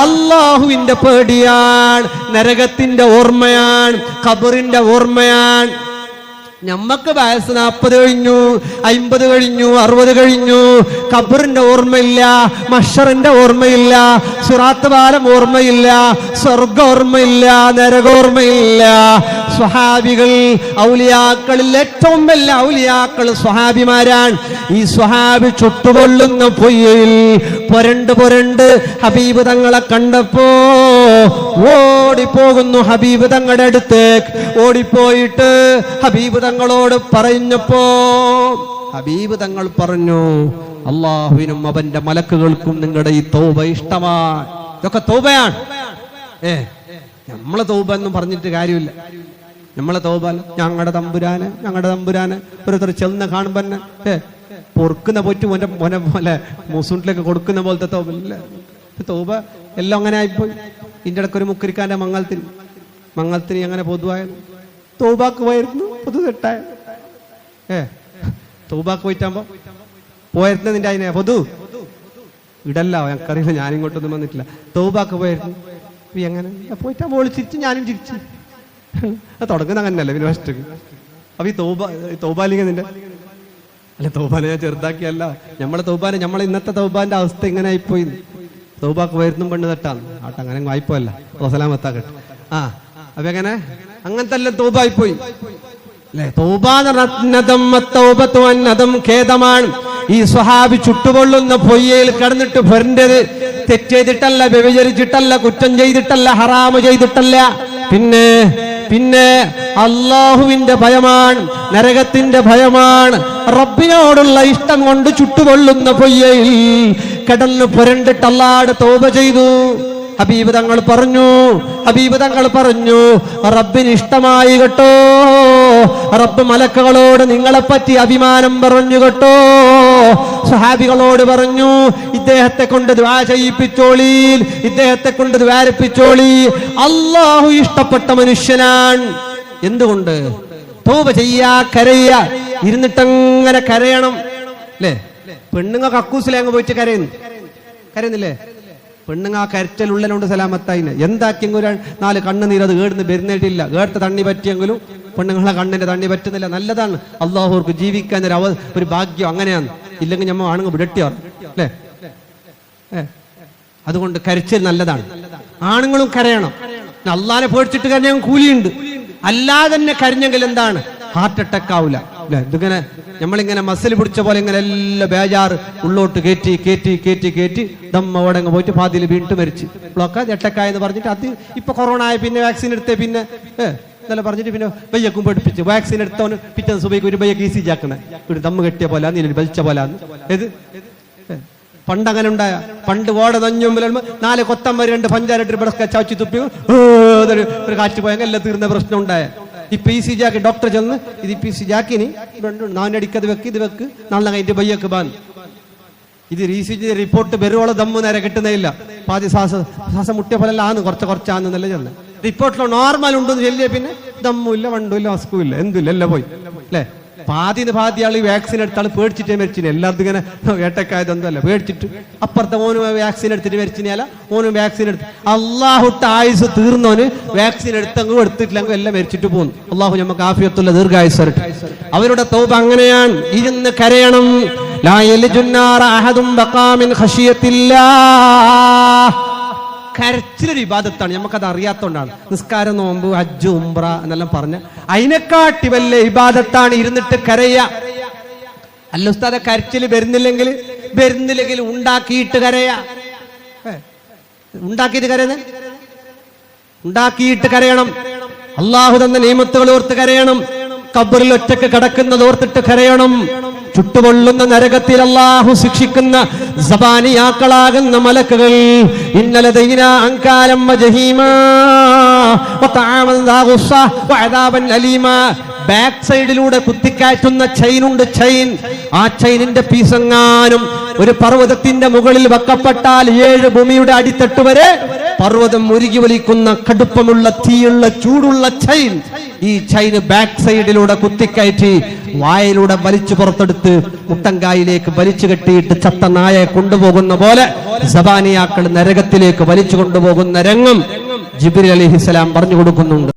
അള്ളാഹുവിന്റെ പേടിയാണ്, നരകത്തിന്റെ ഓർമ്മയാണ്, ഖബറിന്റെ ഓർമ്മയാണ്. ഞമ്മക്ക് വയസ്സ് 40 കഴിഞ്ഞു, 50 കഴിഞ്ഞു, 60 കഴിഞ്ഞു, ഖബറിന്റെ ഓർമ്മയില്ല, മഹ്ശറിന്റെ ഓർമ്മയില്ല, സിറാത്ത് പാലം ഓർമ്മയില്ല, സ്വർഗ ഓർമ്മയില്ല, നരകോർമ്മയില്ല. സ്വഹാബികൾ ഔലിയാക്കളിൽ ഏറ്റവും വലിയ ഔലിയാക്കൾ സ്വഹാബിമാരാണ്. ഈ സ്വഹാബി ചുട്ടുകൊള്ളുന്ന പൊയ്യയിൽ പൊരണ്ട് ഹബീബ് തങ്ങളെ കണ്ടപ്പോ ഓടിപ്പോകുന്നു ഹബീബ് തങ്ങളുടെ അടുത്തേക്ക്. ഓടിപ്പോയിട്ട് ഹബീബ് തങ്ങളോട് പറഞ്ഞപ്പോ ഹബീബ് തങ്ങൾ പറഞ്ഞു, അള്ളാഹുവിനും അവന്റെ മലക്കുകൾക്കും നിങ്ങളുടെ ഈ തൗബ ഇഷ്ടമാണ്. ഇതൊക്കെ തൗബയാണ്. നമ്മളെ തൗബ എന്നും പറഞ്ഞിട്ട് കാര്യമില്ല. നമ്മളെ തൗബ ഞങ്ങളുടെ തമ്പുരാന് ഓരോരുത്തർ ചെന്ന് കാണുമ്പോ പൊറുക്കുന്ന പോറ്റ് മോനെ പോലെ മൂസൂട്ടിലേക്ക് കൊടുക്കുന്ന പോലത്തെ തൗബ ഇല്ല. തൗബ എല്ലാം അങ്ങനെ ആയിപ്പോയി. ഇതിൻ്റെ ഇടയ്ക്ക് ഒരു മുക്കരിക്കാന്റെ മംഗളത്തിന് അങ്ങനെ പൊതുവായിരുന്നു. തൗബാക്ക് പോയിരുന്നു, പൊതു തെട്ടായ തൗബാക്ക് പോയിട്ടാകുമ്പോ പോയിരുന്നു. നിന്റെ അതിനെ പൊതു ഇടല്ല, ഞങ്ങൾക്കറിയില്ല, ഞാനിങ്ങോട്ടൊന്നും വന്നിട്ടില്ല. തൗബാക്ക് പോയിരുന്നു. എങ്ങനെ പോയിട്ടാകുമ്പോൾ ഓള് ചിരിച്ചു, ഞാനും ചിരിച്ചു. അത് തുടങ്ങുന്ന അങ്ങനെയല്ല പിന്നെ ഫസ്റ്റ്. അപ്പൊ ഈ തൗബാലിങ്ങ നിന്റെ അല്ല, തൗബാനെ ഞാൻ ചെറുതാക്കിയല്ല. നമ്മളെ ഇന്നത്തെ തൗബാന്റെ അവസ്ഥ ഇങ്ങനെ ആയിപ്പോയി. തൗബാക്ക് വരുന്നും പെണ്ണ് തട്ടാന്ന് ആട്ടെ, അങ്ങനെ വായ്പല്ല, സലാമത്താക്കട്ടെ. അപ്പൊ എങ്ങനെ അങ്ങനത്തെ എല്ലാം തൗബായിപ്പോയി അല്ലെ. തൗബാന്നതും ഖേദമാണ്. ഈ സ്വഹാബി ചുട്ടുകൊള്ളുന്ന പൊയ്യയിൽ കിടന്നിട്ട് പൊരണ്ടത് തെറ്റ് ചെയ്തിട്ടല്ല, വ്യഭിചരിച്ചിട്ടല്ല, കുറ്റം ചെയ്തിട്ടല്ല, ഹറാമ് ചെയ്തിട്ടല്ല, പിന്നെ അള്ളാഹുവിന്റെ ഭയമാണ്, നരകത്തിന്റെ ഭയമാണ്, റബ്ബിനോടുള്ള ഇഷ്ടം കൊണ്ട് ചുട്ടുകൊള്ളുന്ന പൊയ്യയിൽ കിടന്ന് പുരണ്ടിട്ട് അല്ലാഹുവോട് തൗബ ചെയ്തു. ഹബീബ് തങ്ങൾ പറഞ്ഞു റബ്ബിന് ഇഷ്ടമായി കേട്ടോ, റബ്ബ് മലക്കുകളോട് നിങ്ങളെപ്പറ്റി അഭിമാനം പറഞ്ഞു കേട്ടോ. സ്വഹാബികളോട് പറഞ്ഞു, ഇദ്ദേഹത്തെ കൊണ്ട് ദുആ ചെയ്യിപ്പിച്ചോളി, ഇദ്ദേഹത്തെ കൊണ്ട് ദ്വാരപ്പിച്ചോളി. അള്ളാഹു ഇഷ്ടപ്പെട്ട മനുഷ്യനാണ്. എന്തുകൊണ്ട്? തൗബ ചെയ്യാ, കരയാ, ഇരുന്നിട്ടങ്ങനെ കരയണം അല്ലേ. പെണ്ണുങ്ങൾ കക്കൂസിലങ്ങ് പോയിട്ട് കരയുന്നില്ലേ? പെണ്ണുങ്ങ ആ കരച്ചലുള്ളതിനോണ്ട് സലാമത്തായിന്. എന്താക്കിയെങ്കിലും ഒരു 4 കണ്ണുനീര് അത് കേടുന്ന് വരുന്നിട്ടില്ല. കേട്ട് തണ്ണി പറ്റിയെങ്കിലും പെണ്ണുങ്ങളെ കണ്ണിന്റെ തണ്ണി പറ്റുന്നില്ല. നല്ലതാണ്, അള്ളാഹുർക്ക് ജീവിക്കാൻ ഒരു ഭാഗ്യം. അങ്ങനെയാണ്. ഇല്ലെങ്കിൽ ഞമ്മ ആണുങ്ങൾ വിടട്ടിയാറ് അല്ലേ. അതുകൊണ്ട് കരച്ചൽ നല്ലതാണ്. ആണുങ്ങളും കരയണം. അള്ളാനെ പേടിച്ചിട്ട് കരഞ്ഞ കൂലിയുണ്ട്. അല്ലാതെ തന്നെ കരഞ്ഞെങ്കിൽ എന്താണ്? ഹാർട്ട് അറ്റാക്ക് ആവില്ല അല്ലെ. ഇതിങ്ങനെ നമ്മളിങ്ങനെ മസിൽ പിടിച്ച പോലെ ഇങ്ങനെ എല്ലാം ബേജാറ് ഉള്ളോട്ട് കയറ്റി ദമ്മോടെ പോയിട്ട് പാതിയിൽ വീണ്ടും മരിച്ച് ബ്ലോക്ക് അറ്റാക്കായെന്ന് പറഞ്ഞിട്ട് അത് ഇപ്പൊ കൊറോണ ആയ പിന്നെ വാക്സിൻ എടുത്തേ പിന്നെ ഇതെല്ലാം പറഞ്ഞിട്ട് പിന്നെ ബയ്യക്കും പഠിപ്പിച്ച് വാക്സിൻ എടുത്തവന് പിറ്റേ സുബൈക്ക് ഒരു ബയ്യക്ക് ഈസി ആക്കണേ. ഒരു ദമ്മ് കെട്ടിയ പോലെ നീ വലിച്ച പോലെ ഏത് പണ്ട് അങ്ങനെ ഉണ്ടായ പണ്ട് ഓട നഞ്ഞുമ്പോൾ 4 കൊത്തമ്പരി 2 പഞ്ചായത്ത് ഇവിടെ ചാച്ചി തുപ്പി ഒരു കാറ്റ് പോയെങ്കിൽ എല്ലാം തീർന്ന പ്രശ്നം ഉണ്ടായ. ഈ PC ജാക്കി ഡോക്ടർ ചെന്ന് ഇത് PC ജാക്കിനി നാനടിക്കത് വെക്ക് ഇത് വെക്ക് നാളെ കഴിഞ്ഞിട്ട് ബയ്യക്ക് ബാൻ. ഇത് ECG റിപ്പോർട്ട് വരുവോളം ദമ്മു നേരെ കിട്ടുന്നില്ല. പാതി ശ്വാസം മുട്ടിയ പോലെ ആന്ന് കുറച്ചാന്നല്ല ചെന്ന് റിപ്പോർട്ടിലോ നോർമൽ ഉണ്ടെന്ന് ചെല്ലിയ പിന്നെ ദമ്മുമില്ല വണ്ടുമില്ല വസ്കുമില്ല എന്തില്ല എല്ലാം പോയി അല്ലേ. പാതി ആൾ വാക്സിൻ എടുത്ത ആൾ പേടിച്ചിട്ടേ മരിച്ചിന്. എല്ലാവർക്കും ഇങ്ങനെ ഏട്ടക്കായതൊന്നും അല്ല, പേടിച്ചിട്ട് അപ്പുറത്തെ ഓനും വാക്സിൻ എടുത്തിട്ട് മരിച്ചിനല്ല, ഓനും വാക്സിൻ എടുത്ത് അള്ളാഹുട്ട ആയുസ് തീർന്നോന് വാക്സിൻ എടുത്തെങ്കിലും എടുത്തിട്ടില്ലെങ്കിൽ എല്ലാം മരിച്ചിട്ട് പോകുന്നു. അള്ളാഹു നമുക്ക് ആഫിയത്തുള്ള ദീർഘായുസ് തരട്ടെ. അവരുടെ തൗബ അങ്ങനെയാണ്, ഇരുന്ന് കരയണം. ലാ യൽജുന്നാറ അഹദും ബഖാ മിൻ ഖശിയത്തില്ലാഹ്. കരച്ചിലൊരു ഇബാദത്താണ്, നമുക്കത് അറിയാത്തോണ്ടാണ്. നിസ്കാരം, നോമ്പ്, ഹജ്ജ്, ഉംറ എന്നെല്ലാം പറഞ്ഞ അതിനെക്കാട്ടി വലിയ ഇബാദത്താണ് ഇരുന്നിട്ട് കരയ. അല്ല ഉസ്താദെ കരച്ചില് വരുന്നില്ലെങ്കിൽ ഉണ്ടാക്കിയിട്ട് കരയ. ഉണ്ടാക്കിയിട്ട് കരയണം. അള്ളാഹു തന്ന നിയമത്തുകൾ ഓർത്ത് കരയണം. ഖബറിൽ ഒറ്റക്ക് കിടക്കുന്നത് ഓർത്തിട്ട് കരയണം. ചുട്ടുപൊള്ളുന്ന നരകത്തിൽ അല്ലാഹു ശിക്ഷിക്കുന്ന സബാനിയാക്കളാകുന്ന മലക്കുകൾ ഇന്നലദൈനാ അൻകാലം വജഹീമാ വതആമൻ ദാഗുസ്സ വഅദാബൻ അലീമാ. ബാക്ക് സൈഡിലൂടെ കുത്തിക്കയറ്റുന്ന ചെയിനുണ്ട്, ചെയിൻ. ആ ചെയിനിന്റെ പീസെങ്ങാനും ഒരു പർവ്വതത്തിന്റെ മുകളിൽ വെക്കപ്പെട്ടാൽ 7 ഭൂമിയുടെ അടിത്തട്ട് വരെ പർവ്വതം മുരുകി വലിക്കുന്ന കടുപ്പമുള്ള തീയുള്ള ചൂടുള്ള ചെയിൻ. ഈ ചെയിന് ബാക്ക് സൈഡിലൂടെ കുത്തിക്കയറ്റി വായിലൂടെ വലിച്ചു പുറത്തെടുത്ത് മുട്ടങ്കായിലേക്ക് വലിച്ചു കെട്ടിയിട്ട് ചത്ത നായയെ കൊണ്ടുപോകുന്ന പോലെ സബാനിയാക്കൾ നരകത്തിലേക്ക് വലിച്ചു കൊണ്ടുപോകുന്ന രംഗം ജിബ്രീൽ അലൈഹിസ്സലാം പറഞ്ഞു കൊടുക്കുന്നുണ്ട്.